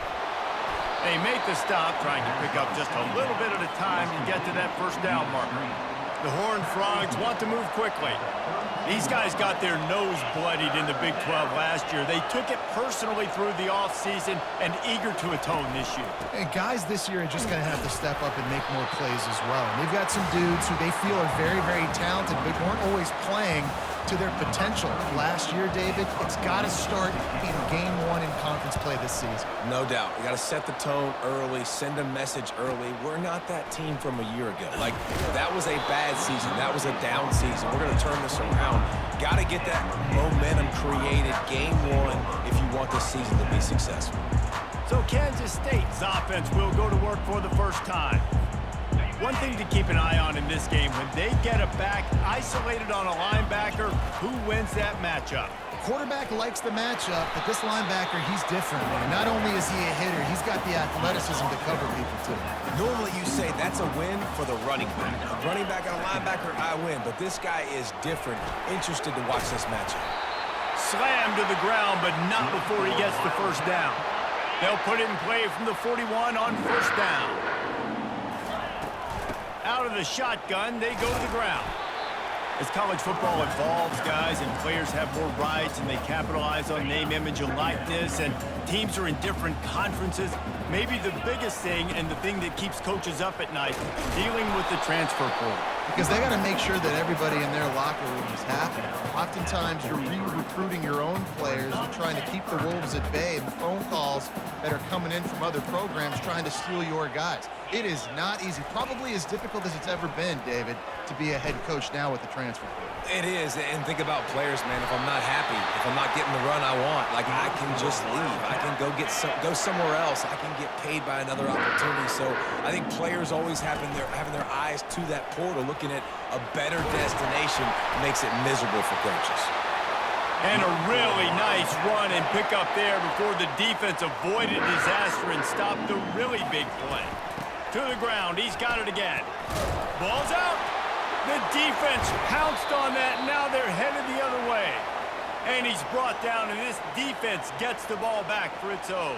They make the stop, trying to pick up just a little bit at a time to get to that first down marker. The Horned Frogs want to move quickly. These guys got their nose bloodied in the Big 12 last year. They took it personally through the offseason and eager to atone this year. And guys this year are just going to have to step up and make more plays as well. And they've got some dudes who they feel are very, very talented, but weren't always playing to their potential. Last year, David, it's got to start in game 1 in conference play this season. No doubt. You got to set the tone early, send a message early. We're not that team from a year ago. Like, that was a bad season. That was a down season. We're going to turn this around. Got to get that momentum created game 1 if you want this season to be successful. So Kansas State's offense will go to work for the first time. One thing to keep an eye on in this game, when they get a back isolated on a linebacker, who wins that matchup? The quarterback likes the matchup, but this linebacker, he's different, man. Not only is he a hitter, he's got the athleticism to cover people, too. Normally you say that's a win for the running back. A running back and a linebacker, I win. But this guy is different. Interested to watch this matchup. Slammed to the ground, but not before he gets the first down. They'll put it in play from the 41 on first down. Out of the shotgun, they go to the ground. As college football evolves, guys, and players have more rights and they capitalize on name, image, and likeness, and teams are in different conferences, maybe the biggest thing and the thing that keeps coaches up at night, dealing with the transfer portal. Because they got to make sure that everybody in their locker room is happy. Oftentimes, you're re-recruiting your own players. You're trying to keep the Wolves at bay, and the phone calls that are coming in from other programs trying to steal your guys. It is not easy. Probably as difficult as it's ever been, David, to be a head coach now with the transfer portal. It is, and think about players, man. If I'm not happy, if I'm not getting the run I want, like, I can just leave. I can go somewhere else. I can get paid by another opportunity. So I think players always having their eyes to that portal, looking at a better destination, makes it miserable for coaches. And a really nice run and pick up there before the defense avoided disaster and stopped the really big play. To the ground, he's got it again. Ball's out. The defense pounced on that, now they're headed the other way. And he's brought down, and this defense gets the ball back for its own.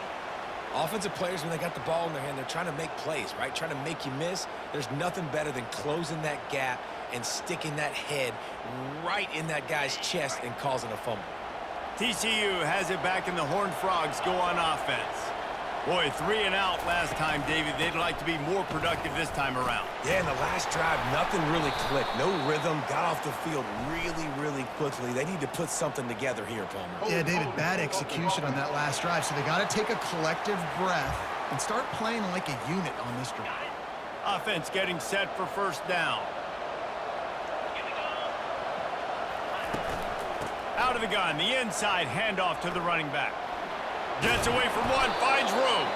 Offensive players, when they got the ball in their hand, they're trying to make plays, right? Trying to make you miss. There's nothing better than closing that gap and sticking that head right in that guy's chest and causing a fumble. TCU has it back, and the Horned Frogs go on offense. Boy, 3 and out last time, David. They'd like to be more productive this time around. Yeah, in the last drive, nothing really clicked. No rhythm, got off the field really, really quickly. They need to put something together here, Palmer. Yeah, David, bad execution on that last drive, so they got to take a collective breath and start playing like a unit on this drive. Offense getting set for first down. Out of the gun, the inside handoff to the running back. Gets away from one, finds room.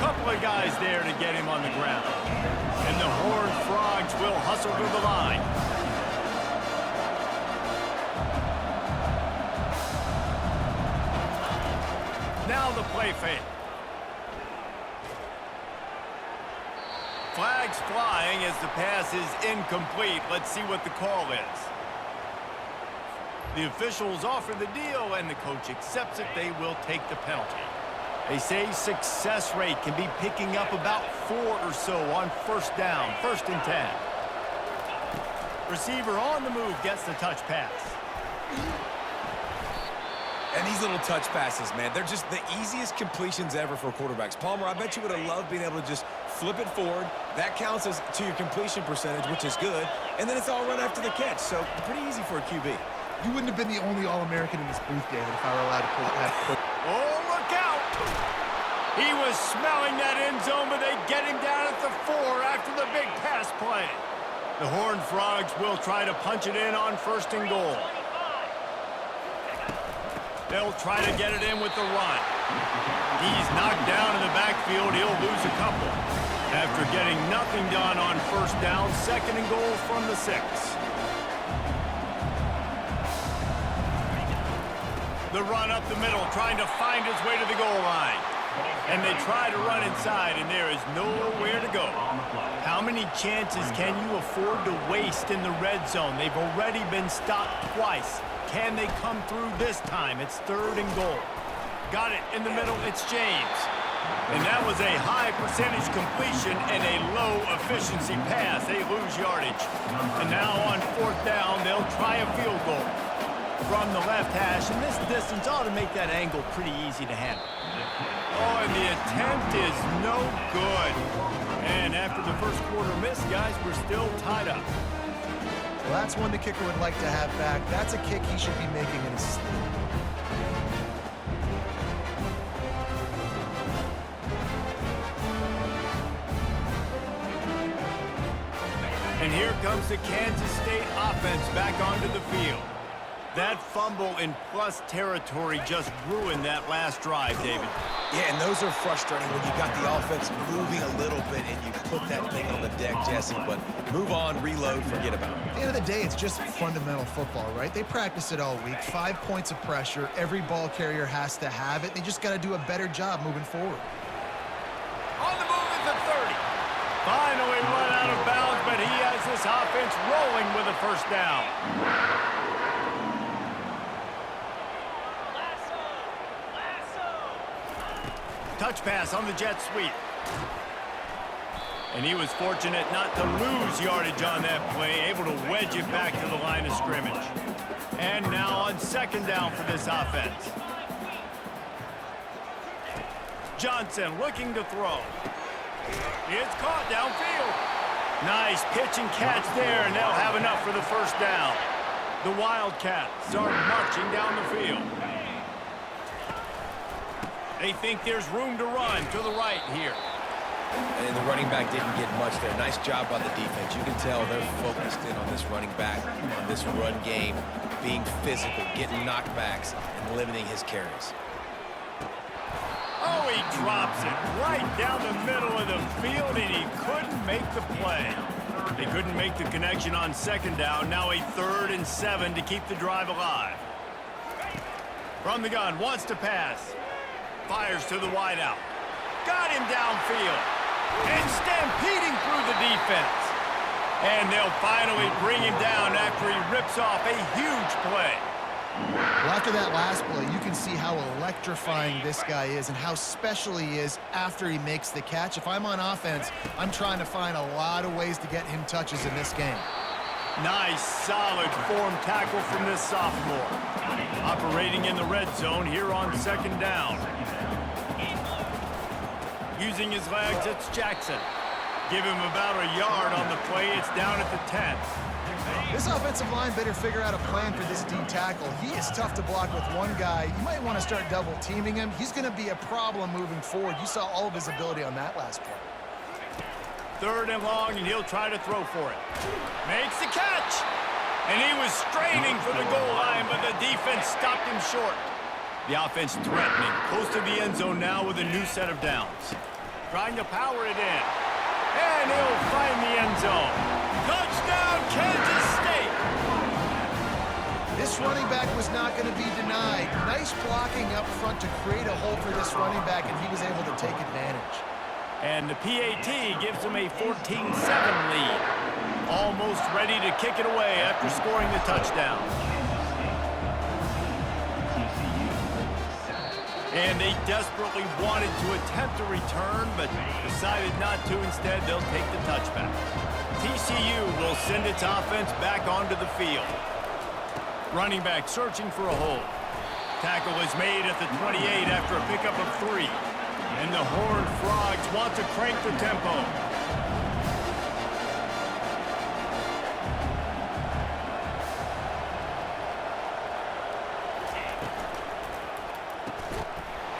Couple of guys there to get him on the ground. And the Horned Frogs will hustle to the line. Now the play fake. Flags flying as the pass is incomplete. Let's see what the call is. The officials offer the deal, and the coach accepts it. They will take the penalty. They say success rate can be picking up about 4 or so on first down, 1st and 10. Receiver on the move gets the touch pass. And these little touch passes, man, they're just the easiest completions ever for quarterbacks. Palmer, I bet you would have loved being able to just flip it forward. That counts as to your completion percentage, which is good. And then it's all run after the catch, so pretty easy for a QB. You wouldn't have been the only All-American in this booth, David, if I were allowed to put that. Oh, look out! He was smelling that end zone, but they get him down at the 4 after the big pass play. The Horned Frogs will try to punch it in on 1st and goal. They'll try to get it in with the run. He's knocked down in the backfield. He'll lose a couple. After getting nothing done on 1st down, 2nd and goal from the 6. The run up the middle, trying to find his way to the goal line. And they try to run inside, and there is nowhere to go. How many chances can you afford to waste in the red zone? They've already been stopped twice. Can they come through this time? It's 3rd and goal. Got it in the middle. It's James. And that was a high percentage completion and a low efficiency pass. They lose yardage. And now on 4th down, they'll try a field goal from the left hash. And this distance ought to make that angle pretty easy to handle. Oh, and the attempt is no good. And after the first quarter miss, guys, we're still tied up. Well, that's one the kicker would like to have back. That's a kick he should be making in his sleep. And here comes the Kansas State offense back onto the field. That fumble in plus territory just ruined that last drive, David. Yeah, and those are frustrating when you got the offense moving a little bit and you put that thing on the deck, Jesse. But move on, reload, forget about it. At the end of the day, it's just fundamental football, right? They practice it all week. 5 points of pressure. Every ball carrier has to have it. They just got to do a better job moving forward. On the move at the 30. Finally run out of bounds, but he has this offense rolling with a first down. Touch pass on the jet sweep. And he was fortunate not to lose yardage on that play, able to wedge it back to the line of scrimmage. And now on 2nd down for this offense. Johnson looking to throw. It's caught downfield. Nice pitch and catch there, and they'll have enough for the first down. The Wildcats are marching down the field. They think there's room to run to the right here. And the running back didn't get much there. Nice job by the defense. You can tell they're focused in on this running back, on this run game, being physical, getting knockbacks, and limiting his carries. Oh, he drops it right down the middle of the field, and he couldn't make the play. They couldn't make the connection on 2nd down. Now a 3rd and 7 to keep the drive alive. From the gun, wants to pass. Fires to the wideout. Got him downfield. And stampeding through the defense. And they'll finally bring him down after he rips off a huge play. Well, after that last play, you can see how electrifying this guy is and how special he is after he makes the catch. If I'm on offense, I'm trying to find a lot of ways to get him touches in this game. Nice, solid form tackle from this sophomore. Operating in the red zone here on 2nd down. Using his legs, it's Jackson. Give him about a yard on the play. It's down at the 10. This offensive line better figure out a plan for this D tackle. He is tough to block with one guy. You might want to start double teaming him. He's going to be a problem moving forward. You saw all of his ability on that last play. 3rd and long, and he'll try to throw for it. Makes the catch. And he was straining for the goal line, but the defense stopped him short. The offense threatening, close to the end zone now with a new set of downs. Trying to power it in. And he'll find the end zone. Touchdown, Kansas State! This running back was not going to be denied. Nice blocking up front to create a hole for this running back, and he was able to take advantage. And the PAT gives them a 14-7 lead. Almost ready to kick it away after scoring the touchdown. And they desperately wanted to attempt a return, but decided not to. Instead, they'll take the touchback. TCU will send its offense back onto the field. Running back searching for a hole. Tackle is made at the 28 after a pickup of 3. And the Horned Frogs want to crank the tempo.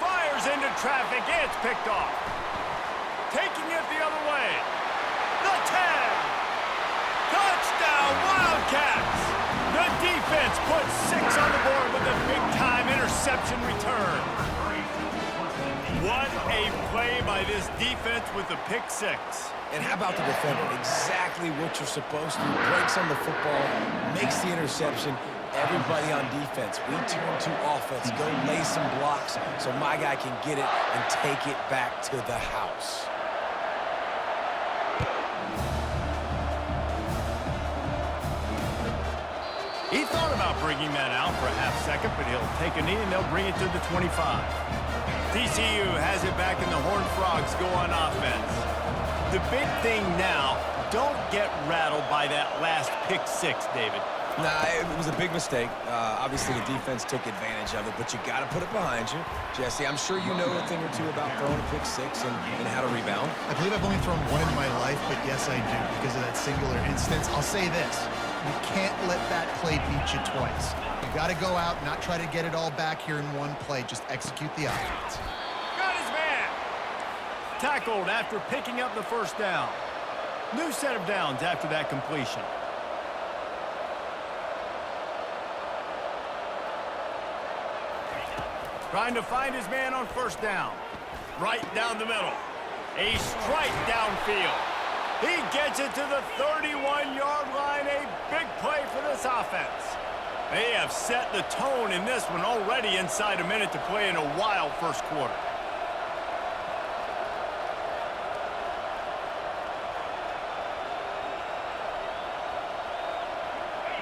Fires into traffic. It's picked off. Taking it the other way. The 10. Touchdown, Wildcats. The defense puts 6 on the board with a big-time interception return. What a play by this defense with the pick 6. And how about the defender? Exactly what you're supposed to. Breaks on the football, makes the interception. Everybody on defense, we turn to offense. Go lay some blocks so my guy can get it and take it back to the house. He thought about bringing that out for a half second, but he'll take a knee and they'll bring it to the 25. TCU has it back and the Horned Frogs go on offense. The big thing now, don't get rattled by that last pick six, David. Nah, it was a big mistake. Obviously, the defense took advantage of it, but you got to put it behind you. Jesse, I'm sure you know a thing or two about throwing a pick six and how to rebound. I believe I've only thrown one in my life, but yes, I do because of that singular instance. I'll say this. You can't let that play beat you twice. You got to go out and not try to get it all back here in one play. Just execute the offense. Got his man. Tackled after picking up the first down. New set of downs after that completion. Trying to find his man on first down. Right down the middle. A strike downfield. He gets it to the 31-yard line. A big play for this offense. They have set the tone in this one already inside a minute to play in a wild first quarter.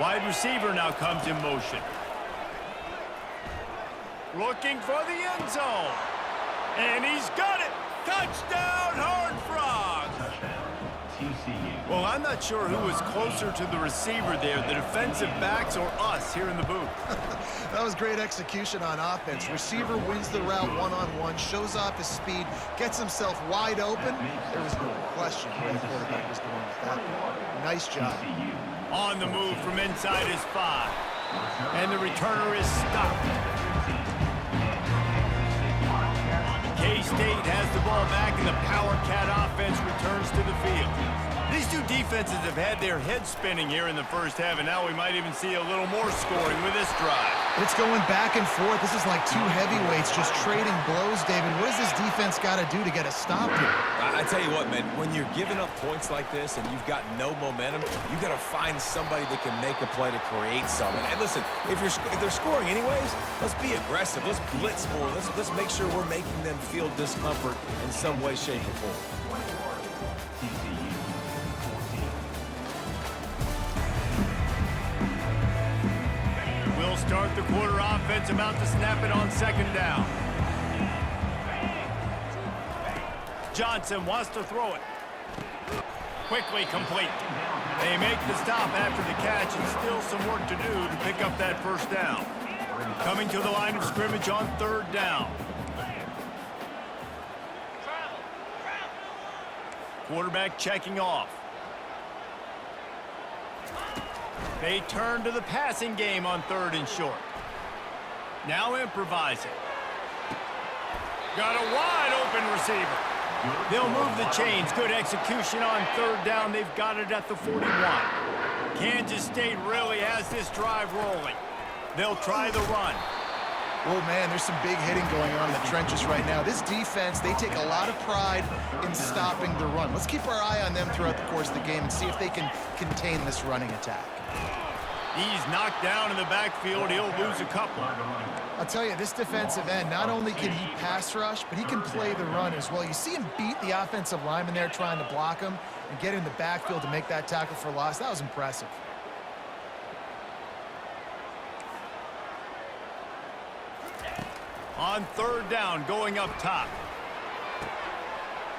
Wide receiver now comes in motion. Looking for the end zone. And he's got it. Touchdown, Horned Frogs. TCU. Well, I'm not sure who was closer to the receiver there, the defensive backs or us here in the booth. That was great execution on offense. Receiver wins the route one-on-one, shows off his speed, gets himself wide open. There was no question where the quarterback was going with that. Nice job. On the move from inside his 5. And the returner is stopped. K-State has the ball back and the Power Cat offense returns to the field. These two defenses have had their heads spinning here in the first half, and now we might even see a little more scoring with this drive. It's going back and forth. This is like two heavyweights just trading blows, David. What does this defense got to do to get a stop here? I tell you what, man, when you're giving up points like this and you've got no momentum, you got to find somebody that can make a play to create something. And listen, if they're scoring anyways, let's be aggressive. Let's blitz more. Let's make sure we're making them feel discomfort in some way, shape, or form. We'll start the quarter offense, about to snap it on second down. Johnson wants to throw it. Quickly complete. They make the stop after the catch and still some work to do to pick up that first down. Coming to the line of scrimmage on third down. Quarterback checking off. They turn to the passing game on third and short. Now improvising. Got a wide open receiver. They'll move the chains. Good execution on third down. They've got it at the 41. Kansas State really has this drive rolling. They'll try the run. Oh, man, there's some big hitting going on in the trenches right now. This defense, they take a lot of pride in stopping the run. Let's keep our eye on them throughout the course of the game and see if they can contain this running attack. He's knocked down in the backfield. He'll lose a couple. I'll tell you, this defensive end, not only can he pass rush, but he can play the run as well. You see him beat the offensive lineman there trying to block him and get in the backfield to make that tackle for loss. That was impressive. On third down, going up top.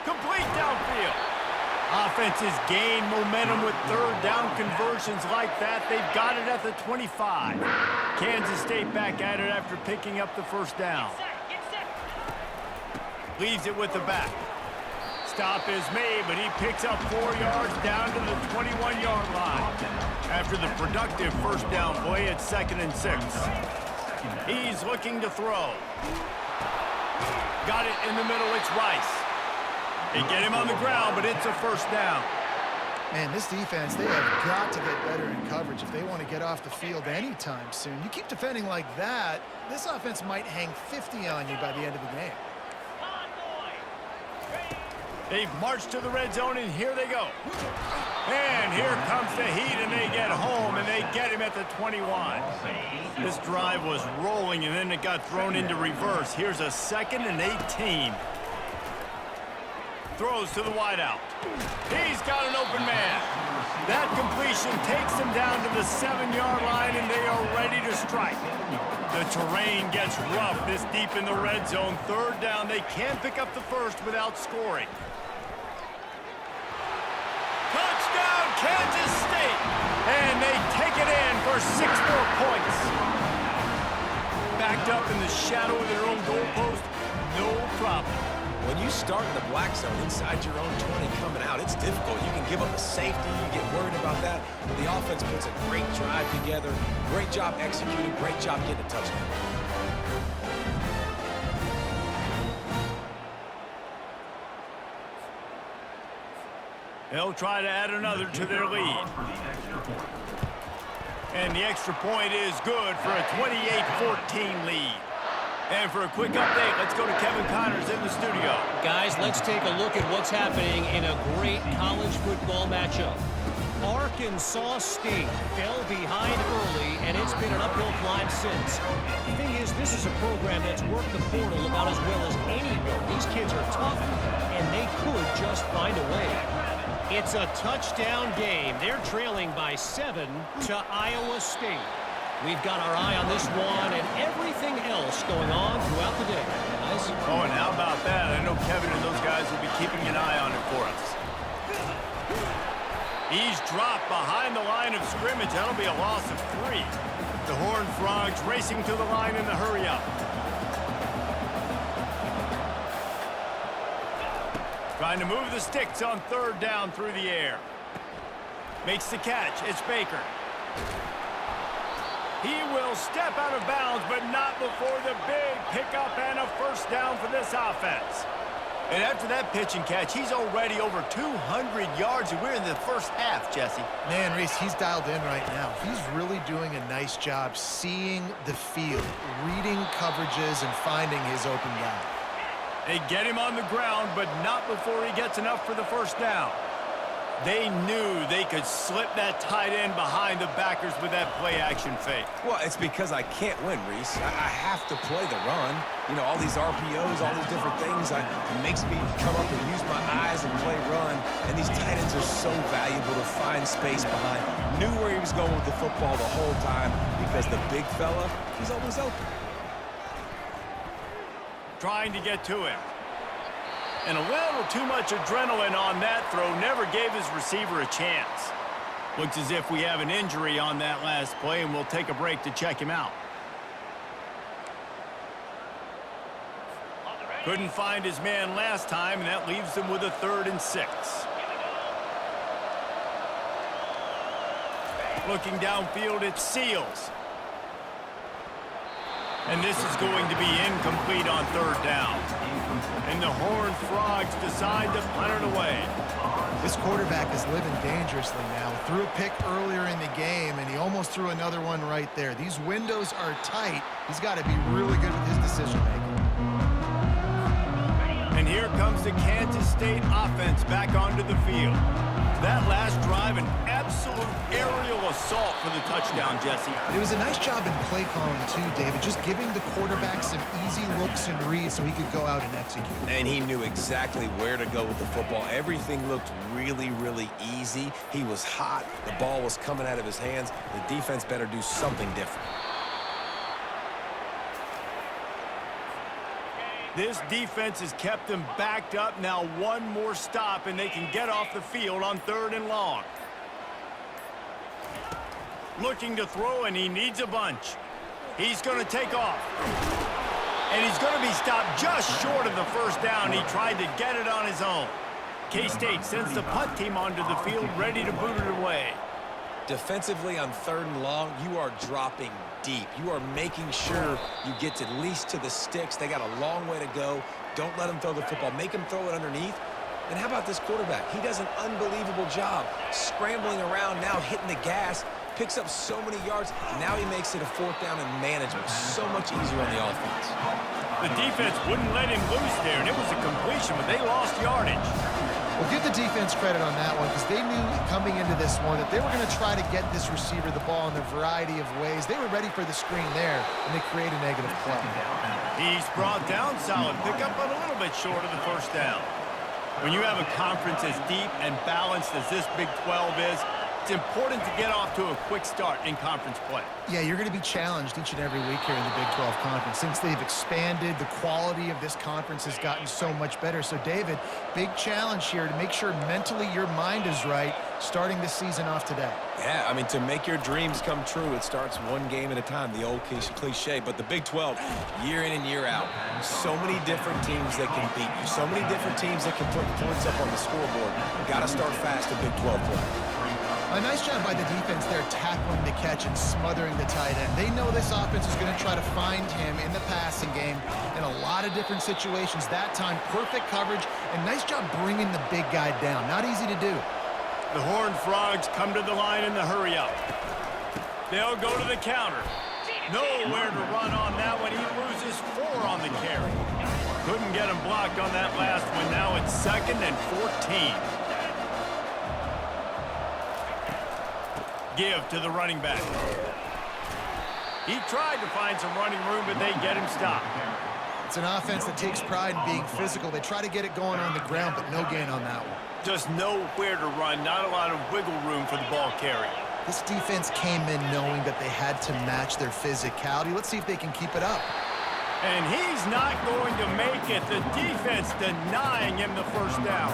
Complete downfield. Offenses gain momentum with third down conversions like that. They've got it at the 25. Kansas State back at it after picking up the first down. Leaves it with the back. Stop is made, but he picks up 4 yards down to the 21-yard line. After the productive first down play at 2nd and 6. He's looking to throw. Got it in the middle, it's Rice. They get him on the ground, but it's a first down. Man, this defense, they have got to get better in coverage if they want to get off the field anytime soon. You keep defending like that, this offense might hang 50 on you by the end of the game. They've marched to the red zone, and here they go. And here comes the heat, and they get home, and they get him at the 21. This drive was rolling, and then it got thrown into reverse. Here's a 2nd and 18. Throws to the wideout. He's got an open man. That completion takes him down to the 7-yard line, and they are ready to strike. The terrain gets rough this deep in the red zone. Third down, they can pick up the first without scoring. Touchdown, Kansas State! And they take it in for 6 more points. Backed up in the shadow of their own goalpost, no problem. When you start in the black zone inside your own 20 coming out, it's difficult. You can give up a safety. You get worried about that. But the offense puts a great drive together. Great job executing. Great job getting a touchdown. They'll try to add another to their lead. And the extra point is good for a 28-14 lead. And for a quick update, let's go to Kevin Connors in the studio. Guys, let's take a look at what's happening in a great college football matchup. Arkansas State fell behind early, and it's been an uphill climb since. The thing is, this is a program that's worked the portal about as well as anyone. These kids are tough, and they could just find a way. It's a touchdown game. They're trailing by 7 to Iowa State. We've got our eye on this one and everything else going on throughout the day. Guys. Oh, and how about that? I know Kevin and those guys will be keeping an eye on it for us. He's dropped behind the line of scrimmage. That'll be a loss of 3. The Horned Frogs racing to the line in the hurry-up. Trying to move the sticks on third down through the air. Makes the catch. It's Baker. He will step out of bounds, but not before the big pickup and a first down for this offense. And after that pitch and catch, he's already over 200 yards, and we're in the first half, Jesse. Man, Reese, he's dialed in right now. He's really doing a nice job seeing the field, reading coverages, and finding his open guy. They get him on the ground, but not before he gets enough for the first down. They knew they could slip that tight end behind the backers with that play-action fake. Well, it's because I can't win, Reese. I have to play the run. You know, all these RPOs, all these different things, it makes me come up and use my eyes and play run. And these tight ends are so valuable to find space behind. Knew where he was going with the football the whole time because the big fella, he's always open. Trying to get to him. And a little too much adrenaline on that throw. Never gave his receiver a chance. Looks as if we have an injury on that last play, and we'll take a break to check him out. Couldn't find his man last time, and that leaves him with a 3rd and 6. Looking downfield, it's Seals. And this is going to be incomplete on 3rd down. And the Horned Frogs decide to punt it away. This quarterback is living dangerously now. Threw a pick earlier in the game, and he almost threw another one right there. These windows are tight. He's got to be really good with his decision-making. And here comes the Kansas State offense back onto the field. That last drive, an absolute aerial assault for the touchdown, Jesse. It was a nice job in play calling, too, David, just giving the quarterback some easy looks and reads so he could go out and execute. And he knew exactly where to go with the football. Everything looked really, really easy. He was hot. The ball was coming out of his hands. The defense better do something different. This defense has kept them backed up. Now one more stop, and they can get off the field on 3rd and long. Looking to throw, and he needs a bunch. He's going to take off. And he's going to be stopped just short of the first down. He tried to get it on his own. K-State sends the punt team onto the field, ready to boot it away. Defensively on 3rd and long, you are dropping deep. You are making sure you get to at least to the sticks. They got a long way to go. Don't let them throw the football. Make them throw it underneath. And how about this quarterback? He does an unbelievable job scrambling around, now hitting the gas, picks up so many yards. Now he makes it a 4th down and management. So much easier on the offense. The defense wouldn't let him loose there, and it was a completion, but they lost yardage. Well, give the defense credit on that one because they knew coming into this one that they were going to try to get this receiver the ball in a variety of ways. They were ready for the screen there, and they create a negative play. He's brought down solid pickup, but a little bit short of the first down. When you have a conference as deep and balanced as this Big 12 is, it's important to get off to a quick start in conference play. Yeah, you're going to be challenged each and every week here in the Big 12 Conference. Since they've expanded, the quality of this conference has gotten so much better. So, David, big challenge here to make sure mentally your mind is right starting this season off today. Yeah, I mean, to make your dreams come true, it starts one game at a time, the old cliche. But the Big 12, year in and year out, so many different teams that can beat you, so many different teams that can put points up on the scoreboard. Got to start fast in Big 12 play. A nice job by the defense there, tackling the catch and smothering the tight end. They know this offense is going to try to find him in the passing game in a lot of different situations. That time, perfect coverage, and nice job bringing the big guy down. Not easy to do. The Horned Frogs come to the line in the hurry-up. They'll go to the counter. Nowhere to run on that one. He loses 4 on the carry. Couldn't get him blocked on that last one. Now it's 2nd and 14. Give to the running back. He tried to find some running room, but they get him stopped. It's an offense that takes pride in being physical. They try to get it going on the ground, but no gain on that one. Just nowhere to run. Not a lot of wiggle room for the ball carrier. This defense came in knowing that they had to match their physicality. Let's see if they can keep it up. And he's not going to make it. The defense denying him the first down.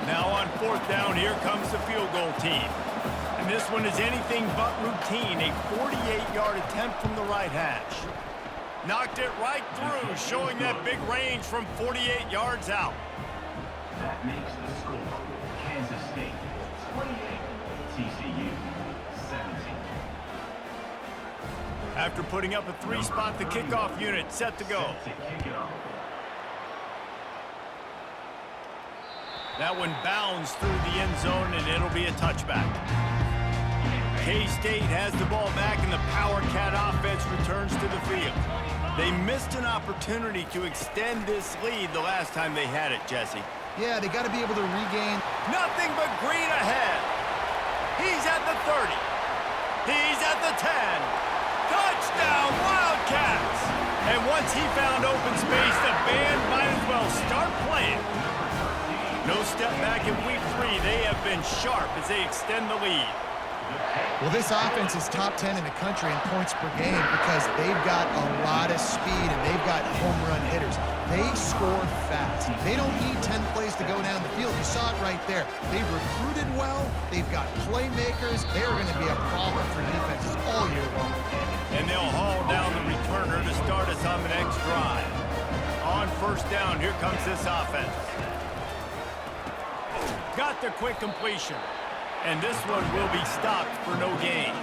Now on 4th down, here comes the field goal team. And this one is anything but routine. A 48-yard attempt from the right hash. Knocked it right through, showing that big range from 48 yards out. That makes the score Kansas State 28, TCU 17. After putting up a 3-spot, the kickoff unit set to go. Set to kick it off. That one bounds through the end zone, and it'll be a touchback. K-State has the ball back, and the Power Cat offense returns to the field. They missed an opportunity to extend this lead the last time they had it, Jesse. Yeah, they got to be able to regain. Nothing but green ahead. He's at the 30. He's at the 10. Touchdown, Wildcats! And once he found open space, the band might as well start playing. No step back in week 3. They have been sharp as they extend the lead. Well, this offense is top 10 in the country in points per game because they've got a lot of speed and they've got home run hitters. They score fast. They don't need 10 plays to go down the field. You saw it right there. They've recruited well. They've got playmakers. They're going to be a problem for defenses all year long. And they'll haul down the returner to start us on the next drive. On 1st down, here comes this offense. Got the quick completion. And this one will be stopped for no gain.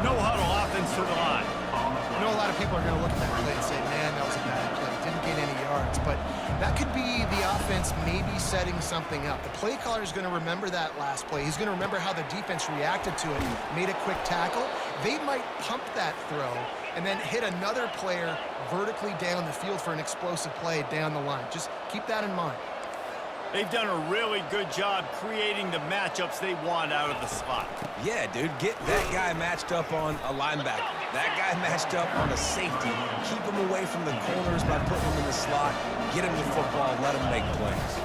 No huddle, offense to the line. I know a lot of people are going to look at that play and say, man, that was a bad play. Didn't gain any yards. But that could be the offense maybe setting something up. The play caller is going to remember that last play. He's going to remember how the defense reacted to it, made a quick tackle. They might pump that throw and then hit another player vertically down the field for an explosive play down the line. Just keep that in mind. They've done a really good job creating the matchups they want out of the slot. Yeah, dude, get that guy matched up on a linebacker. That guy matched up on a safety. Keep him away from the corners by putting him in the slot. Get him the football, let him make plays.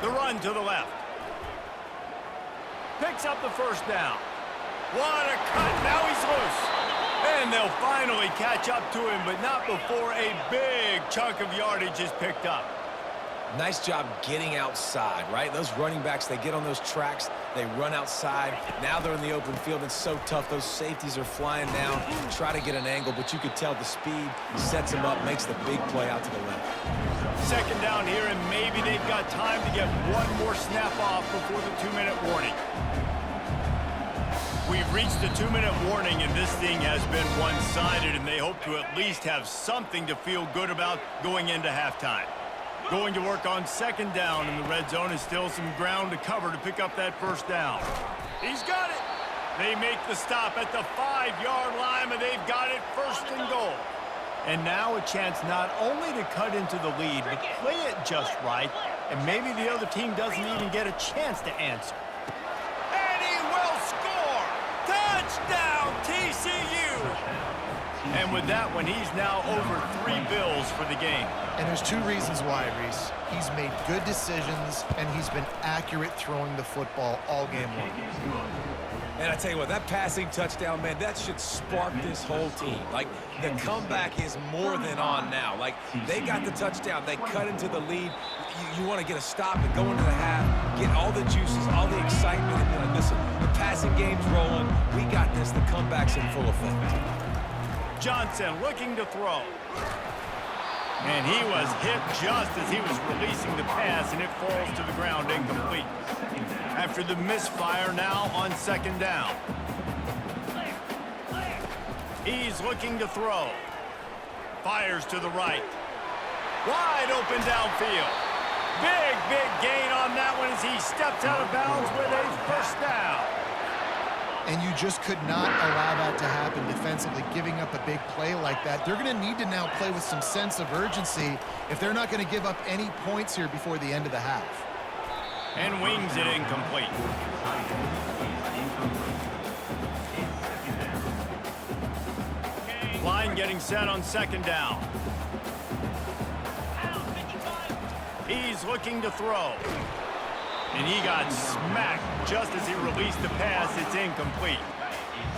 The run to the left. Picks up the 1st down. What a cut, now he's loose. And they'll finally catch up to him, but not before a big chunk of yardage is picked up. Nice job getting outside, right? Those running backs, they get on those tracks, they run outside. Now they're in the open field. It's so tough. Those safeties are flying down, try to get an angle, but you could tell the speed sets them up, makes the big play out to the left. 2nd down here, and maybe they've got time to get one more snap off before the 2-minute warning. We've reached the 2-minute warning, and this thing has been one-sided, and they hope to at least have something to feel good about going into halftime. Going to work on 2nd down, and the red zone is still some ground to cover to pick up that 1st down. He's got it. They make the stop at the 5-yard line, and they've got it 1st and goal. And now a chance not only to cut into the lead, but play it just right, and maybe the other team doesn't even get a chance to answer. And he will score! Touchdown, TCU! And with that one, he's now over 3 bills for the game. And there's 2 reasons why, Reese. He's made good decisions, and he's been accurate throwing the football all game long. And I tell you what, that passing touchdown, man, that should spark this whole team. Like, the comeback is more than on now. Like, they got the touchdown. They cut into the lead. You want to get a stop and go into the half, get all the juices, all the excitement, and be like, listen, the passing game's rolling. We got this. The comeback's in full effect. Johnson looking to throw. And he was hit just as he was releasing the pass, and it falls to the ground incomplete. After the misfire, now on 2nd down. He's looking to throw. Fires to the right. Wide open downfield. Big gain on that one as he steps out of bounds with a 1st down. And you just could not allow that to happen defensively, giving up a big play like that. They're going to need to now play with some sense of urgency if they're not going to give up any points here before the end of the half. And wings it incomplete. Line getting set on 2nd down. He's looking to throw. And he got smacked just as he released the pass. It's incomplete.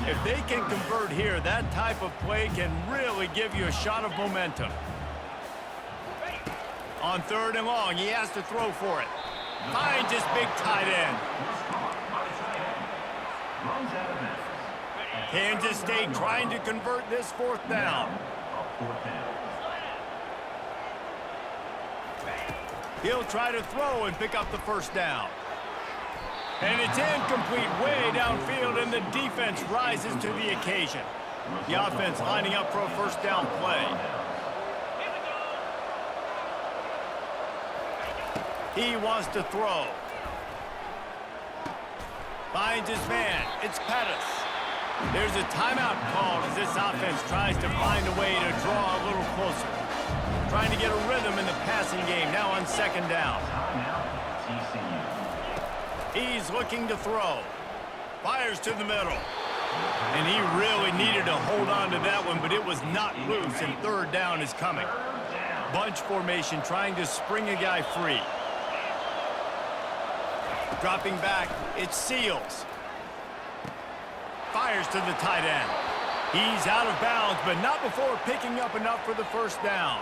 If they can convert here, that type of play can really give you a shot of momentum. On 3rd and long, he has to throw for it. Finds his big tight end. Kansas State trying to convert this 4th down. He'll try to throw and pick up the 1st down. And it's incomplete way downfield, and the defense rises to the occasion. The offense lining up for a 1st down play. He wants to throw. Finds his man. It's Pettis. There's a timeout called as this offense tries to find a way to draw a little closer. Trying to get a rhythm in the passing game, now on 2nd down. He's looking to throw. Fires to the middle. And he really needed to hold on to that one, but it was not loose, and 3rd down is coming. Bunch formation trying to spring a guy free. Dropping back, it's Seals. Fires to the tight end. He's out of bounds, but not before picking up enough for the 1st down.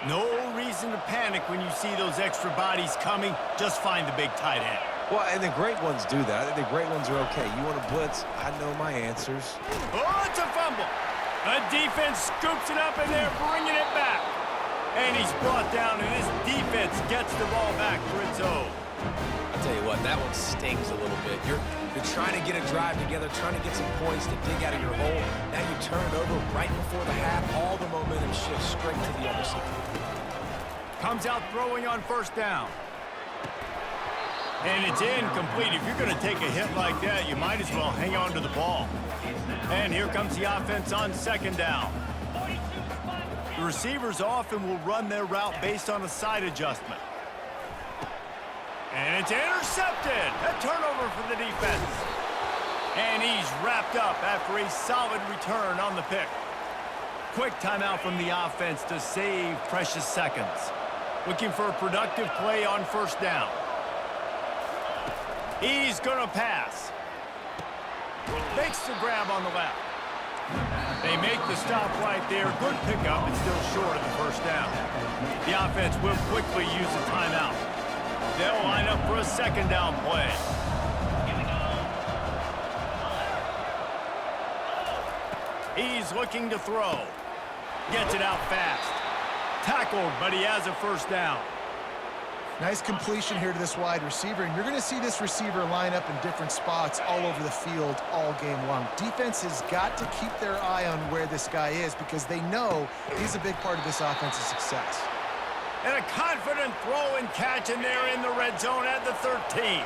No reason to panic when you see those extra bodies coming. Just find the big tight end. Well, and the great ones do that. I think the great ones are okay. You want to blitz? I know my answers. Oh, it's a fumble. The defense scoops it up, and they're bringing it back. And he's brought down, and his defense gets the ball back for its own. I'll tell you what, that one stings a little bit. You're trying to get a drive together, trying to get some points to dig out of your hole. Now you turn it over right before the half. All the momentum shifts straight to the other side. Comes out throwing on 1st down. And it's incomplete. If you're going to take a hit like that, you might as well hang on to the ball. And here comes the offense on 2nd down. The receivers often will run their route based on a side adjustment. And it's intercepted. A turnover for the defense. And he's wrapped up after a solid return on the pick. Quick timeout from the offense to save precious seconds. Looking for a productive play on 1st down. He's going to pass. Makes the grab on the left. They make the stop right there. Good pickup, and still short of the 1st down. The offense will quickly use a timeout. They'll line up for a 2nd down play. He's looking to throw. Gets it out fast. Tackled, but he has a 1st down. Nice completion here to this wide receiver, and you're going to see this receiver line up in different spots all over the field all game long. Defense has got to keep their eye on where this guy is because they know he's a big part of this offense's success. And a confident throw and catch, and they're in the red zone at the 13.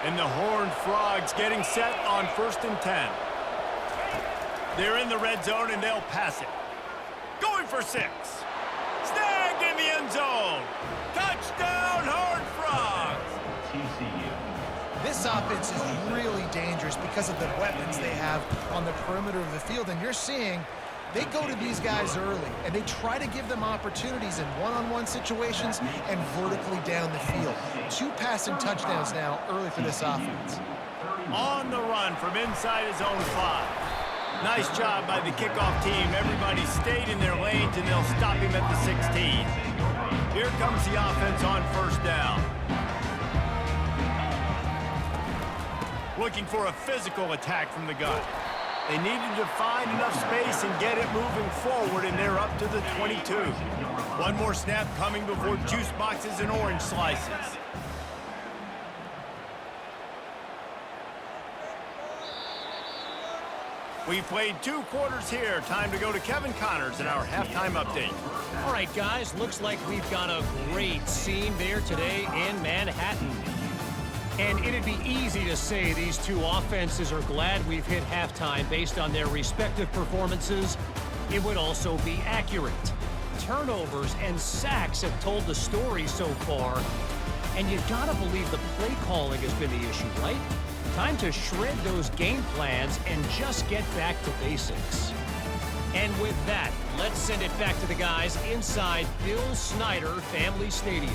And the Horned Frogs getting set on 1st and 10. They're in the red zone, and they'll pass it. Going for 6. Snagged in the end zone. Touchdown, Horned Frogs! This offense is really dangerous because of the weapons they have on the perimeter of the field, and you're seeing They go to these guys early, and they try to give them opportunities in one-on-one situations and vertically down the field. 2 passing touchdowns now early for this offense. On the run from inside his own 5. Nice job by the kickoff team. Everybody stayed in their lanes, and they'll stop him at the 16. Here comes the offense on first down. Looking for a physical attack from the gun. They needed to find enough space and get it moving forward, and they're up to the 22. One more snap coming before juice boxes and orange slices. We've played 2 quarters here. Time to go to Kevin Connors in our halftime update. All right, guys, looks like we've got a great scene there today in Manhattan. And it'd be easy to say these 2 offenses are glad we've hit halftime based on their respective performances. It would also be accurate. Turnovers and sacks have told the story so far. And you've got to believe the play calling has been the issue, right? Time to shred those game plans and just get back to basics. And with that, let's send it back to the guys inside Bill Snyder Family Stadium.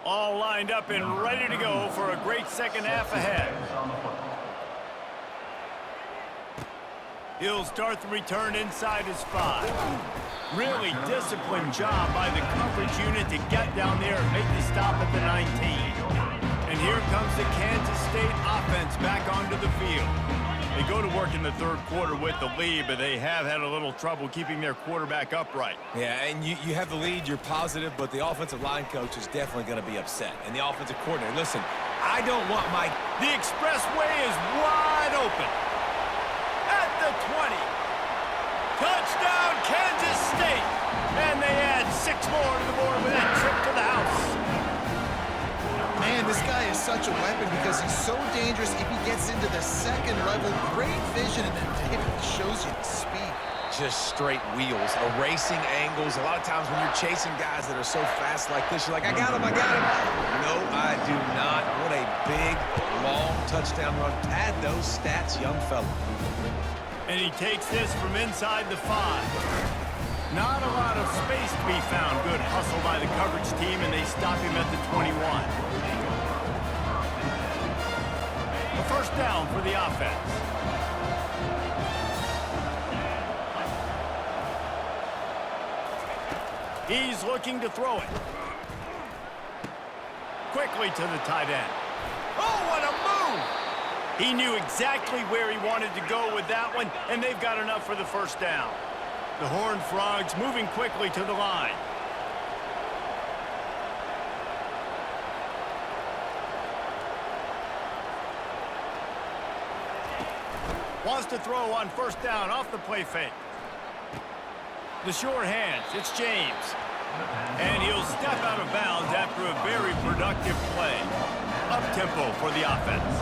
All lined up and ready to go for a great second half ahead. He'll start the return inside his 5. Really disciplined job by the coverage unit to get down there and make the stop at the 19. And here comes the Kansas State offense back onto the field. They go to work in the 3rd quarter with the lead, but they have had a little trouble keeping their quarterback upright. Yeah, and you have the lead, you're positive, but the offensive line coach is definitely going to be upset. And the offensive coordinator, listen, I don't want my... The expressway is wide open. At the 20. Touchdown, Kansas State. And they add 6 more to the board with that trip to the house. Man, this guy is such a weapon because he's so dangerous if he gets into the 2nd level. Great vision, and then David shows you the speed. Just straight wheels, erasing angles. A lot of times when you're chasing guys that are so fast like this, you're like, I got him, I got him. No, I do not. What a big, long touchdown run. Pad those stats, young fella. And he takes this from inside the 5. Not a lot of space to be found. Good hustle by the coverage team, and they stop him at the 21. A first down for the offense. He's looking to throw it. Quickly to the tight end. Oh, what a move! He knew exactly where he wanted to go with that one, and they've got enough for the first down. The Horned Frogs moving quickly to the line. Wants to throw on first down off the play fake. The sure hands, it's James. And he'll step out of bounds after a very productive play. Up-tempo for the offense.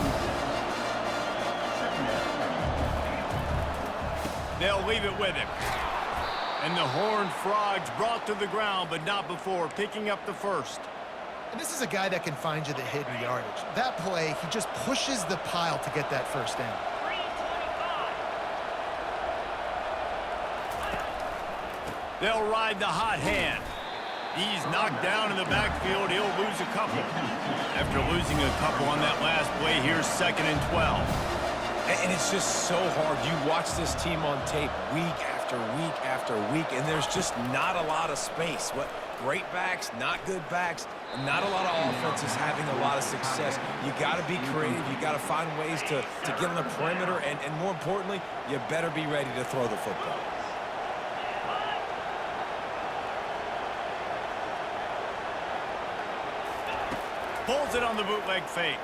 They'll leave it with him. And the Horned Frogs brought to the ground, but not before picking up the first. And this is a guy that can find you the hidden yardage. That play, he just pushes the pile to get that first down. 325. They'll ride the hot hand. He's knocked down in the backfield. He'll lose a couple. After losing a couple on that last play, here's 2nd and 12. And it's just so hard. You watch this team on tape week after week after week, and there's just not a lot of space. What great backs, not good backs, and not a lot of offenses having a lot of success. You got to be creative. You got to find ways to get on the perimeter, and more importantly, you better be ready to throw the football. Pulls it on the bootleg fake.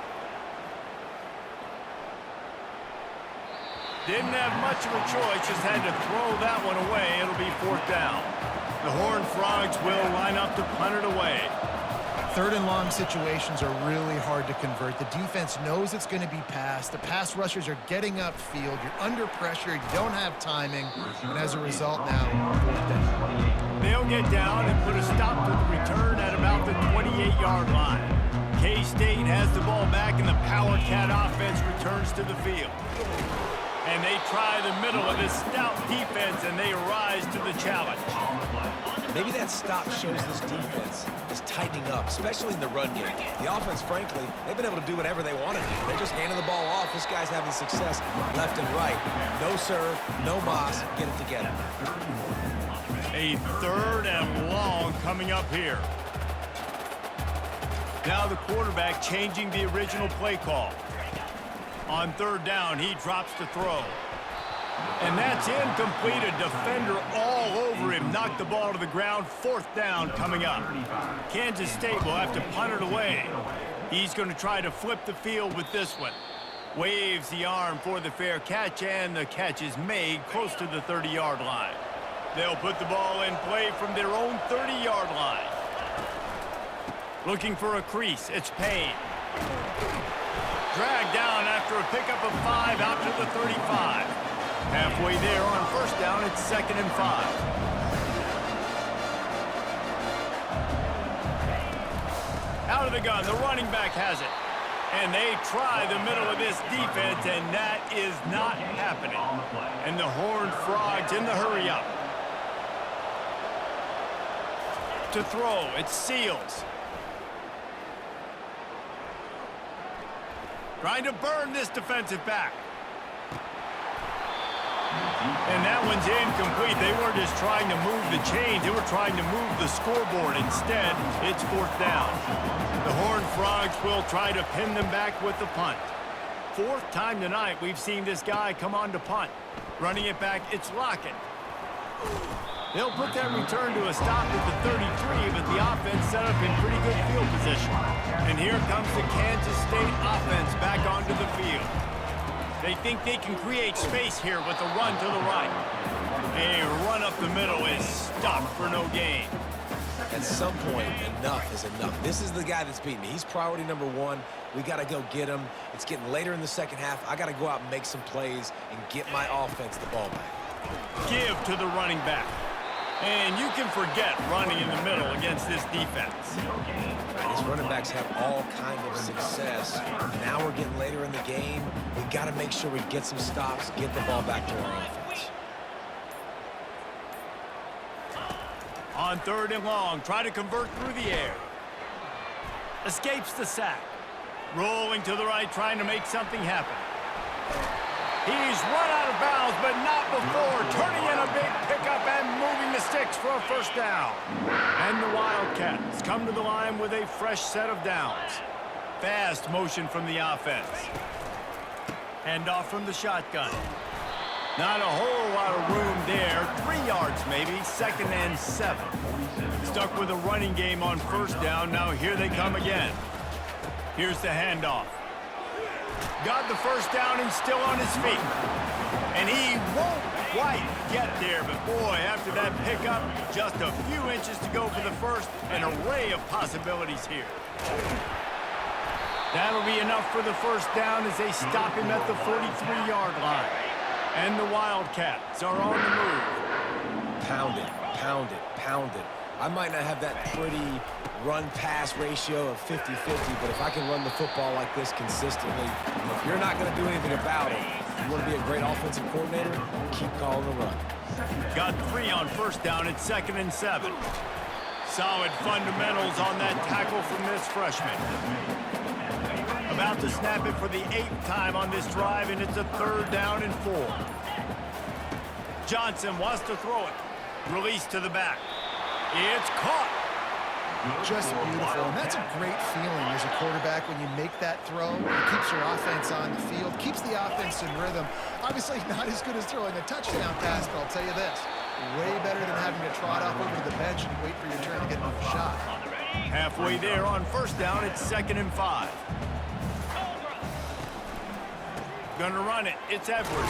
Didn't have much of a choice, just had to throw that one away. It'll be 4th down. The Horned Frogs will line up to punt it away. Third and long situations are really hard to convert. The defense knows it's going to be passed. The pass rushers are getting upfield. You're under pressure. You don't have timing. And as a result now, fourth down. They'll get down and put a stop to the return at about the 28-yard line. K-State has the ball back, and the Power Cat offense returns to the field. And they try the middle of this stout defense, and they rise to the challenge. Maybe that stop shows this defense is tightening up, especially in the run game. The offense, frankly, they've been able to do whatever they want to do. They're just handing the ball off. This guy's having success left and right. No serve, no moss. Get it together. A third and long coming up here. Now the quarterback changing the original play call. On third down, he drops to throw. And that's incomplete. A defender all over him. Knocked the ball to the ground. Fourth down coming up. Kansas State will have to punt it away. He's going to try to flip the field with this one. Waves the arm for the fair catch, and the catch is made close to the 30-yard line. They'll put the ball in play from their own 30-yard line. Looking for a crease. It's Payne. Dragged down after a pickup of 5 out to the 35. Halfway there on first down, it's 2nd and 5. Out of the gun, the running back has it. And they try the middle of this defense, and that is not happening. And the Horned Frogs in the hurry up. To throw, it's Seals. Trying to burn this defensive back. And that one's incomplete. They weren't just trying to move the chains. They were trying to move the scoreboard. Instead, it's fourth down. The Horned Frogs will try to pin them back with the punt. Fourth time tonight we've seen this guy come on to punt. Running it back, it's Lockett. They'll put that return to a stop at the 33, but the offense set up in pretty good field position. And here comes the Kansas State offense back onto the field. They think they can create space here with a run to the right. A run up the middle is stopped for no gain. At some point, enough is enough. This is the guy that's beating me. He's priority number one. We got to go get him. It's getting later in the second half. I got to go out and make some plays and get my offense the ball back. Give to the running back. And you can forget running in the middle against this defense. These running backs have all kind of success. Now we're getting later in the game. We got to make sure we get some stops, get the ball back to our offense. On third and long, try to convert through the air. Escapes the sack. Rolling to the right, trying to make something happen. He's run out of bounds, but not before. Turning in a big pickup and moving the sticks for a first down. And the Wildcats come to the line with a fresh set of downs. Fast motion from the offense. Hand off from the shotgun. Not a whole lot of room there. 3 yards maybe, 2nd and 7. Stuck with a running game on first down. Now here they come again. Here's the handoff. Got the first down and still on his feet. And he won't quite get there, but boy, after that pickup, just a few inches to go for the first. An array of possibilities here. That'll be enough for the first down as they stop him at the 43-yard line. And the Wildcats are on the move. Pound it, pound it, pound it. I might not have that pretty run-pass ratio of 50-50, but if I can run the football like this consistently, if you're not going to do anything about it, you want to be a great offensive coordinator, keep calling the run. Got 3 on first down at 2nd and 7. Solid fundamentals on that tackle from this freshman. About to snap it for the 8th time on this drive, and it's a 3rd down and 4. Johnson wants to throw it. Release to the back. It's caught. Just beautiful, and that's a great feeling as a quarterback when you make that throw. It keeps your offense on the field, keeps the offense in rhythm. Obviously not as good as throwing a touchdown pass, but I'll tell you this, way better than having to trot off over to the bench and wait for your turn to get another shot. Halfway there on first down, it's 2nd and 5. Gonna run it, it's Edwards.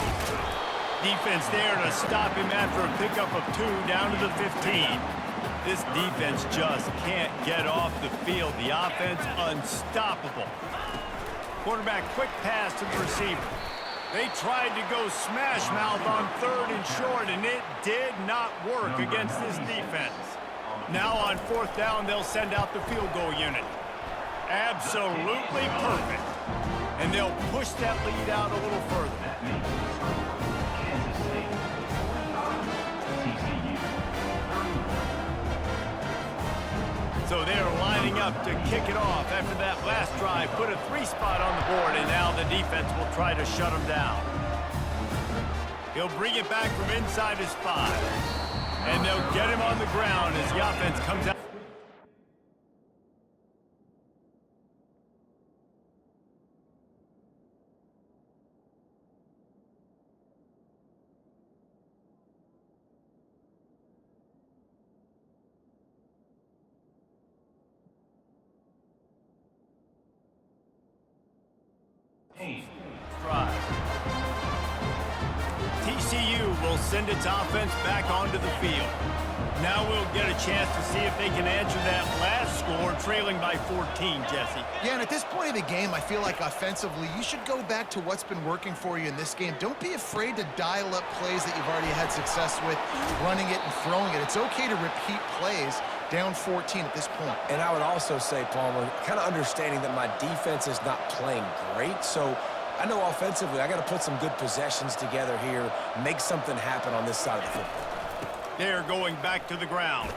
Defense there to stop him after a pickup of 2 down to the 15. This defense just can't get off the field. The offense unstoppable. Quarterback quick pass to the receiver. They tried to go smash mouth on 3rd and short, and it did not work against this defense. Now on 4th down, they'll send out the field goal unit. Absolutely perfect. And they'll push that lead out a little further. That makes the score Kansas State 25, TCU 31. So they're lining up to kick it off after that last drive. Put a 3-spot on the board, and now the defense will try to shut them down. He'll bring it back from inside his 5. And they'll get him on the ground as the offense comes out. Drive. TCU will send its offense back onto the field. Now we'll get a chance to see if they can answer that last score, trailing by 14, Jesse. Yeah, and at this point of the game, I feel like offensively, you should go back to what's been working for you in this game. Don't be afraid to dial up plays that you've already had success with, running it and throwing it. It's okay to repeat plays down 14 at this point. And I would also say, Palmer, kind of understanding that my defense is not playing great, so I know offensively I got to put some good possessions together here, make something happen on this side of the football. They're going back to the ground.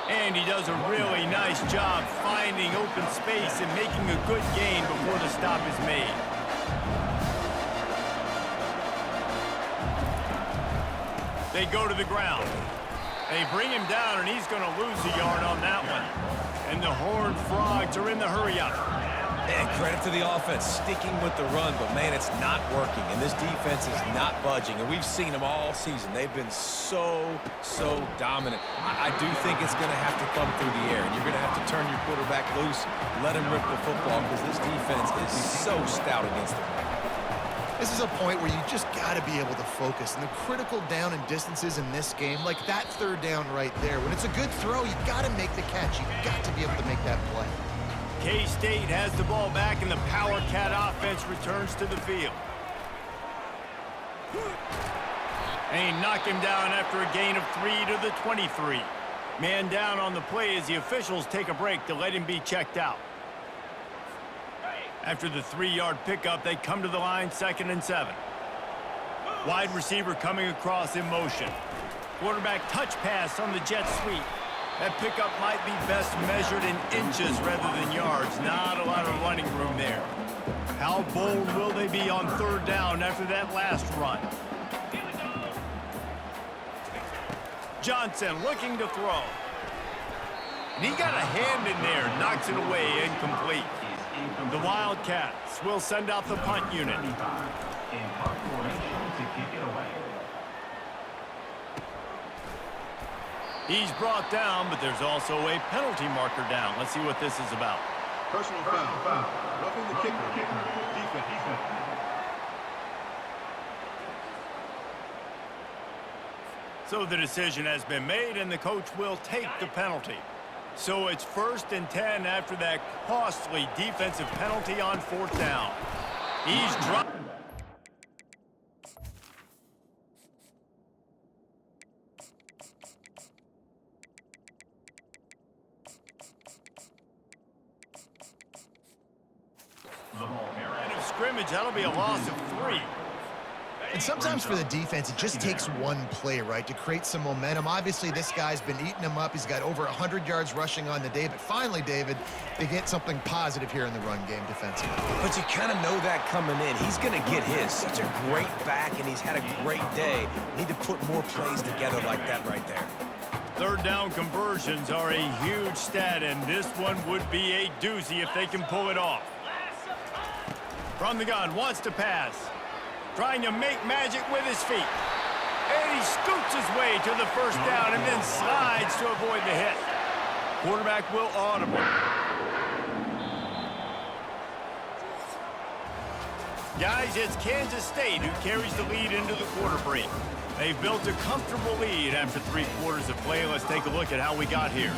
And he does a really nice job finding open space and making a good gain before the stop is made. They go to the ground. They bring him down, and he's going to lose a yard on that one. And the Horned Frogs are in the hurry-up. And credit to the offense, sticking with the run, but man, it's not working, and this defense is not budging, and we've seen them all season. They've been so dominant. I do think it's going to have to come through the air, and you're going to have to turn your quarterback loose, let him rip the football, because this defense is so stout against them. This is a point where you just got to be able to focus, and the critical down and distances in this game, like that 3rd down right there, when it's a good throw, you got to make the catch. You've got to be able to make that play. K-State has the ball back, and the Power Cat offense returns to the field. And he knocked him down after a gain of 3 to the 23. Man down on the play as the officials take a break to let him be checked out. After the 3-yard pickup, they come to the line, 2nd and 7. Wide receiver coming across in motion. Quarterback touch pass on the jet sweep. That pickup might be best measured in inches rather than yards. Not a lot of running room there. How bold will they be on 3rd down after that last run? Johnson looking to throw. And he got a hand in there, knocks it away, incomplete. The Wildcats will send out the punt unit. In punt formation to kick it away. He's brought down, but there's also a penalty marker down. Let's see what this is about. Personal foul. Roughing the kicker. Defense. So the decision has been made, and the coach will take the penalty. So it's 1st and 10 after that costly defensive penalty on 4th down. He's dropped. Line of scrimmage, that'll be a loss of 3. And sometimes for the defense, it just takes one play, right, to create some momentum. Obviously, this guy's been eating him up. He's got over 100 yards rushing on the day. But finally, David, they get something positive here in the run game defensively. But you kind of know that coming in. He's going to get his. Such a great back, and he's had a great day. Need to put more plays together like that right there. 3rd down conversions are a huge stat, and this one would be a doozy if they can pull it off. From the gun, wants to pass. Trying to make magic with his feet. And he scoots his way to the 1st down and then slides to avoid the hit. Quarterback will audible. Guys, it's Kansas State who carries the lead into the quarter break. They've built a comfortable lead after 3 quarters of play. Let's take a look at how we got here.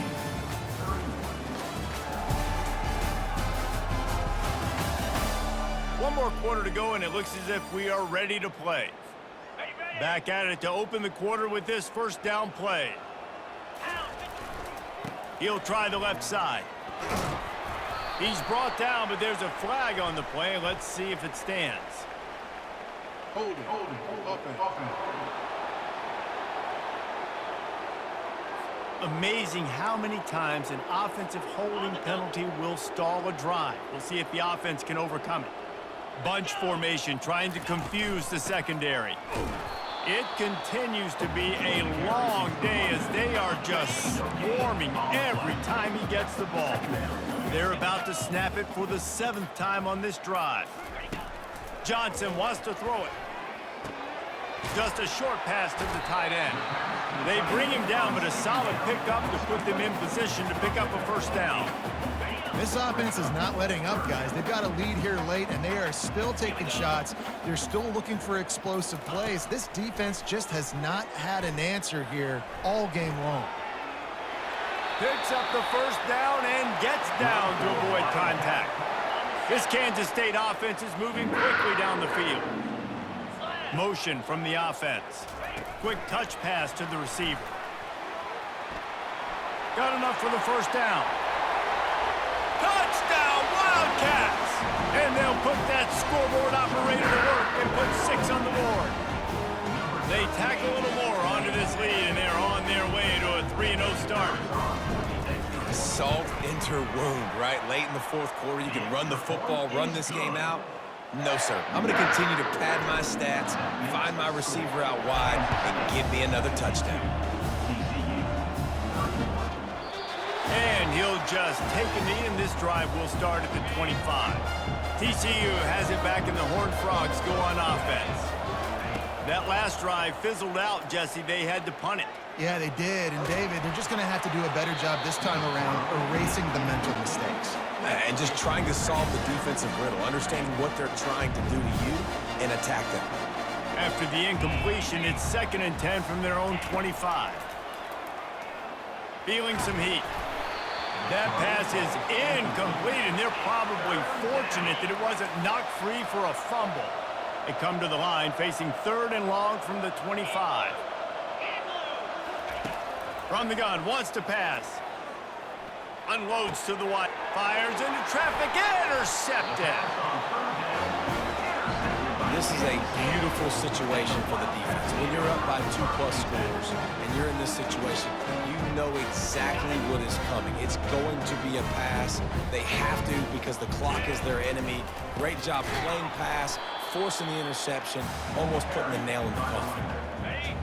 One more quarter to go, and it looks as if we are ready to play. Back at it to open the quarter with this first down play. He'll try the left side. He's brought down, but there's a flag on the play. Let's see if it stands. Holding, offense. Amazing how many times an offensive holding penalty will stall a drive. We'll see if the offense can overcome it. Bunch formation trying to confuse the secondary. It continues to be a long day as they are just swarming every time he gets the ball. They're about to snap it for the 7th time on this drive. Johnson wants to throw it. Just a short pass to the tight end. They bring him down, but a solid pickup to put them in position to pick up a first down. This offense is not letting up, guys. They've got a lead here late, and they are still taking shots. They're still looking for explosive plays. This defense just has not had an answer here all game long. Picks up the first down and gets down to avoid contact. This Kansas State offense is moving quickly down the field. Motion from the offense. Quick touch pass to the receiver. Got enough for the first down. Touchdown, Wildcats! And they'll put that scoreboard operator to work and put 6 on the board. They tack a little more onto this lead, and they're on their way to a 3-0 start. Salt into wound, right? Late in the 4th quarter, you can run the football, run this game out. No, sir. I'm going to continue to pad my stats, find my receiver out wide, and give me another touchdown. And he'll just take a knee, and this drive will start at the 25. TCU has it back, and the Horned Frogs go on offense. That last drive fizzled out, Jesse. They had to punt it. Yeah, they did. And, David, they're just going to have to do a better job this time around erasing the mental mistakes. And just trying to solve the defensive riddle, understanding what they're trying to do to you and attack them. After the incompletion, it's 2nd and 10 from their own 25. Feeling some heat. That pass is incomplete, and they're probably fortunate that it wasn't knocked free for a fumble. They come to the line facing 3rd and long from the 25. From the gun, wants to pass. Unloads to the wide. Fires into traffic. Intercepted. This is a beautiful situation for the defense. When you're up by 2+ scores and you're in this situation, you know exactly what is coming. It's going to be a pass. They have to because the clock is their enemy. Great job playing pass, forcing the interception, almost putting the nail in the coffin.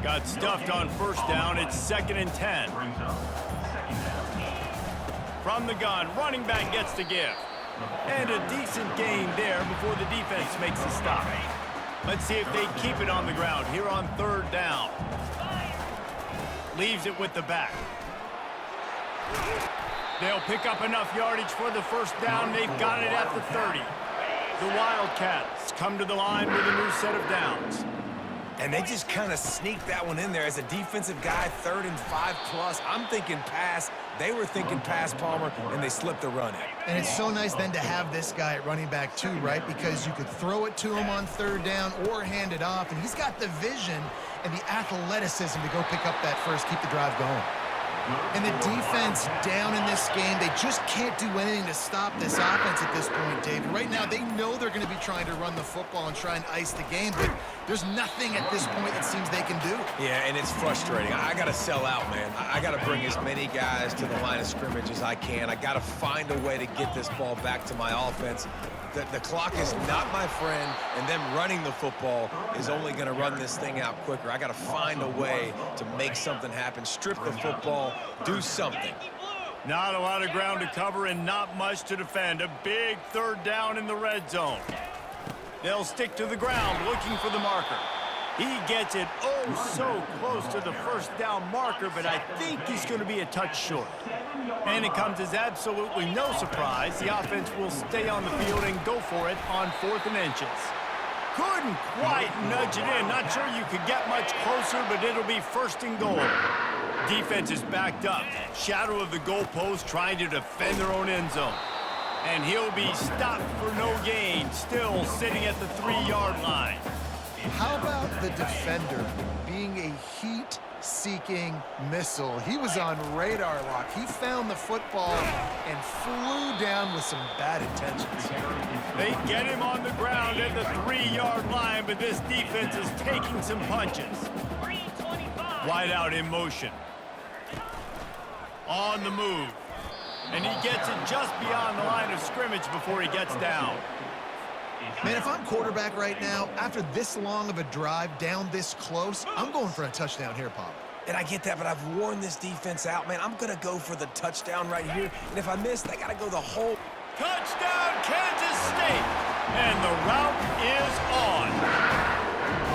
Got stuffed on first down. It's 2nd and 10. From the gun, running back gets the give. And a decent gain there before the defense makes the stop. Let's see if they keep it on the ground here on 3rd down. Leaves it with the back. They'll pick up enough yardage for the first down. They've got it at the 30. The Wildcats come to the line with a new set of downs. And they just kind of sneaked that one in there as a defensive guy, 3rd and 5+. I'm thinking pass. They were thinking pass, Palmer, and they slipped the run in. And it's so nice then to have this guy at running back too, right? Because you could throw it to him on 3rd down or hand it off, and he's got the vision and the athleticism to go pick up that first, keep the drive going. And the defense down in this game, they just can't do anything to stop this offense at this point, David. Right now, they know they're going to be trying to run the football and try and ice the game, but there's nothing at this point it seems they can do. Yeah, and it's frustrating. I got to sell out, man. I got to bring as many guys to the line of scrimmage as I can. I got to find a way to get this ball back to my offense. The clock is not my friend, and them running the football is only going to run this thing out quicker. I got to find a way to make something happen, strip the football, do something. Not a lot of ground to cover and not much to defend. A big 3rd down in the red zone. They'll stick to the ground looking for the marker. He gets it so close to the first down marker, but I think he's going to be a touch short. And it comes as absolutely no surprise. The offense will stay on the field and go for it on 4th and inches. Couldn't quite nudge it in. Not sure you could get much closer, but it'll be first and goal. Defense is backed up. Shadow of the goalpost trying to defend their own end zone. And he'll be stopped for no gain, still sitting at the 3-yard line. How about the defender being a heat-seeking missile? He was on radar lock. He found the football and flew down with some bad intentions. They get him on the ground at the 3-yard line, but this defense is taking some punches. 325. Wide out in motion. On the move. And he gets it just beyond the line of scrimmage before he gets down. Man, if I'm quarterback right now, after this long of a drive down this close, I'm going for a touchdown here, Pop. And I get that, but I've worn this defense out, man. I'm going to go for the touchdown right here. And if I miss, I got to go the whole... Touchdown, Kansas State! And the route is on.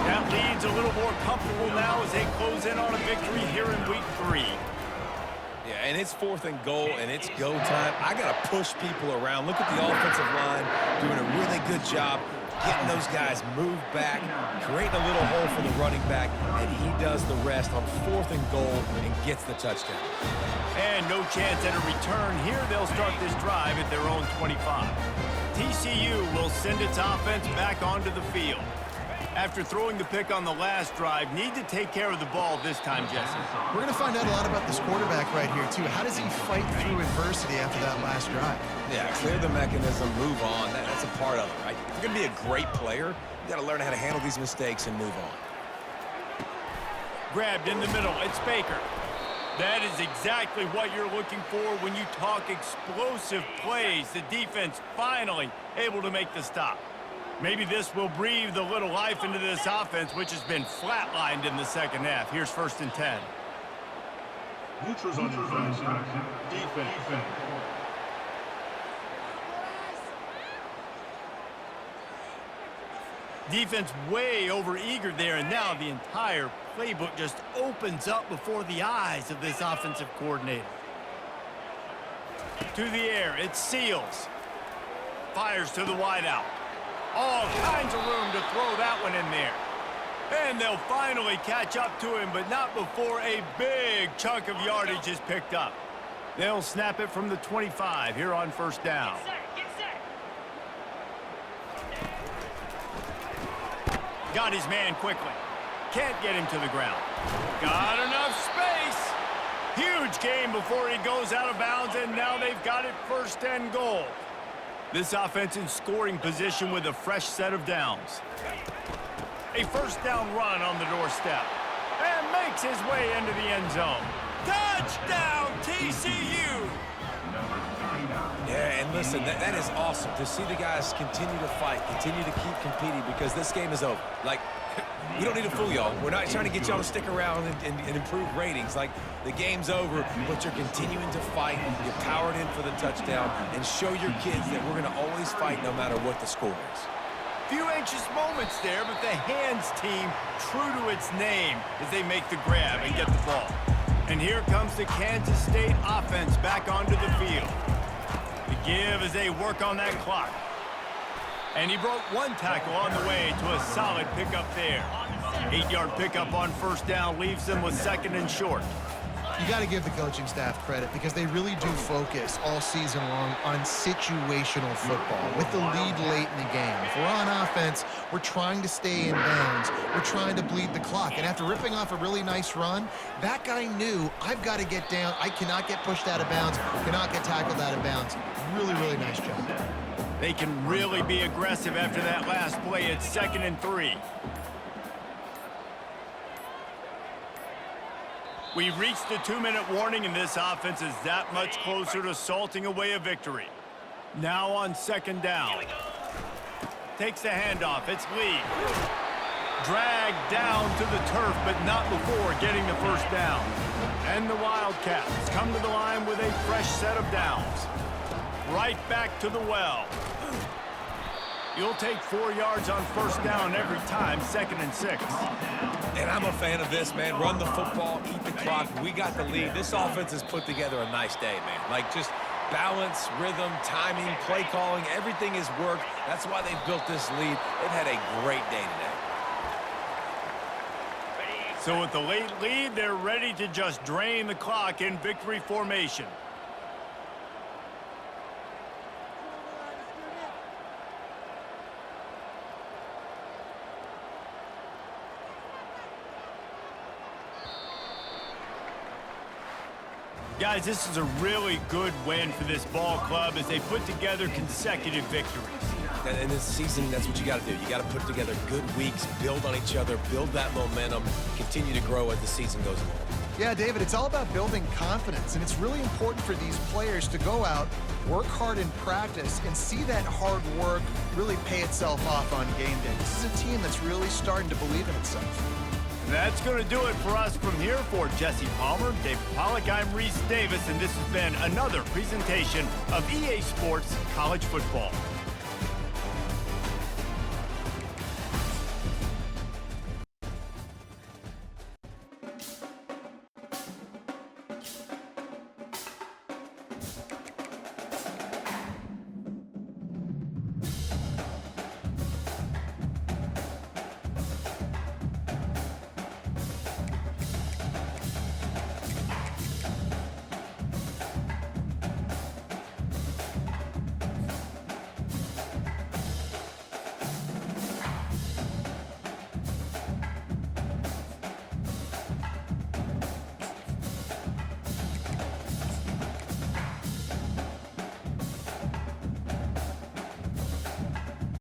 That lead's a little more comfortable now as they close in on a victory here in week 3. Yeah, and it's 4th and goal, and it's go time. I got to push people around. Look at the offensive line doing a really good job getting those guys moved back, creating a little hole for the running back, and he does the rest on 4th and goal and gets the touchdown. And no chance at a return here. They'll start this drive at their own 25. TCU will send its offense back onto the field. After throwing the pick on the last drive, need to take care of the ball this time, Jesse. We're going to find out a lot about this quarterback right here, too. How does he fight through adversity after that last drive? Yeah, clear the mechanism, move on. That's a part of it, right? If you're going to be a great player, you got to learn how to handle these mistakes and move on. Grabbed in the middle. It's Baker. That is exactly what you're looking for when you talk explosive plays. The defense finally able to make the stop. Maybe this will breathe a little life into this offense, which has been flatlined in the second half. Here's 1st and 10. Neutrals on defense. Defense. Defense way over eager there, and now the entire playbook just opens up before the eyes of this offensive coordinator. To the air, it's Seals. Fires to the wideout. All kinds of room to throw that one in there. And they'll finally catch up to him, but not before a big chunk of yardage is picked up. They'll snap it from the 25 here on 1st down. Get set. Got his man quickly. Can't get him to the ground. Got enough space. Huge gain before he goes out of bounds, and now they've got it 1st and goal. This offense in scoring position with a fresh set of downs. A 1st down run on the doorstep. And makes his way into the end zone. Touchdown, TCU! Yeah, and listen, that is awesome to see the guys continue to fight, continue to keep competing, because this game is over. Like, we don't need to fool y'all. We're not trying to get y'all to stick around and improve ratings. Like, the game's over, but you're continuing to fight. You're powered in for the touchdown, and show your kids that we're going to always fight no matter what the score is. Few anxious moments there, but the hands team true to its name as they make the grab and get the ball. And here comes the Kansas State offense back onto the field. The give as they work on that clock. And he broke one tackle on the way to a solid pickup there. 8-yard pickup on 1st down leaves them with 2nd and short. You got to give the coaching staff credit because they really do focus all season long on situational football with the lead late in the game. If we're on offense, we're trying to stay in bounds. We're trying to bleed the clock. And after ripping off a really nice run, that guy knew, I've got to get down. I cannot get pushed out of bounds, cannot get tackled out of bounds. Really, really nice job. They can really be aggressive after that last play. It's 2nd and 3. We've reached the 2-minute warning, and this offense is that much closer to salting away a victory. Now on 2nd down. Takes the handoff. It's Lee. Dragged down to the turf, but not before getting the 1st down. And the Wildcats come to the line with a fresh set of downs. Right back to the well. You'll take 4 yards on 1st down every time, 2nd and 6. And I'm a fan of this, man. Run the football, eat the clock. We got the lead. This offense has put together a nice day, man. Like, just balance, rhythm, timing, play calling, everything has worked. That's why they've built this lead. They've had a great day today. So with the late lead, they're ready to just drain the clock in victory formation. Guys, this is a really good win for this ball club as they put together consecutive victories. In this season, that's what you got to do. You got to put together good weeks, build on each other, build that momentum, continue to grow as the season goes along. Yeah, David, it's all about building confidence, and it's really important for these players to go out, work hard in practice, and see that hard work really pay itself off on game day. This is a team that's really starting to believe in itself. That's going to do it for us from here. For Jesse Palmer, David Pollack, I'm Reese Davis, and this has been another presentation of EA Sports College Football.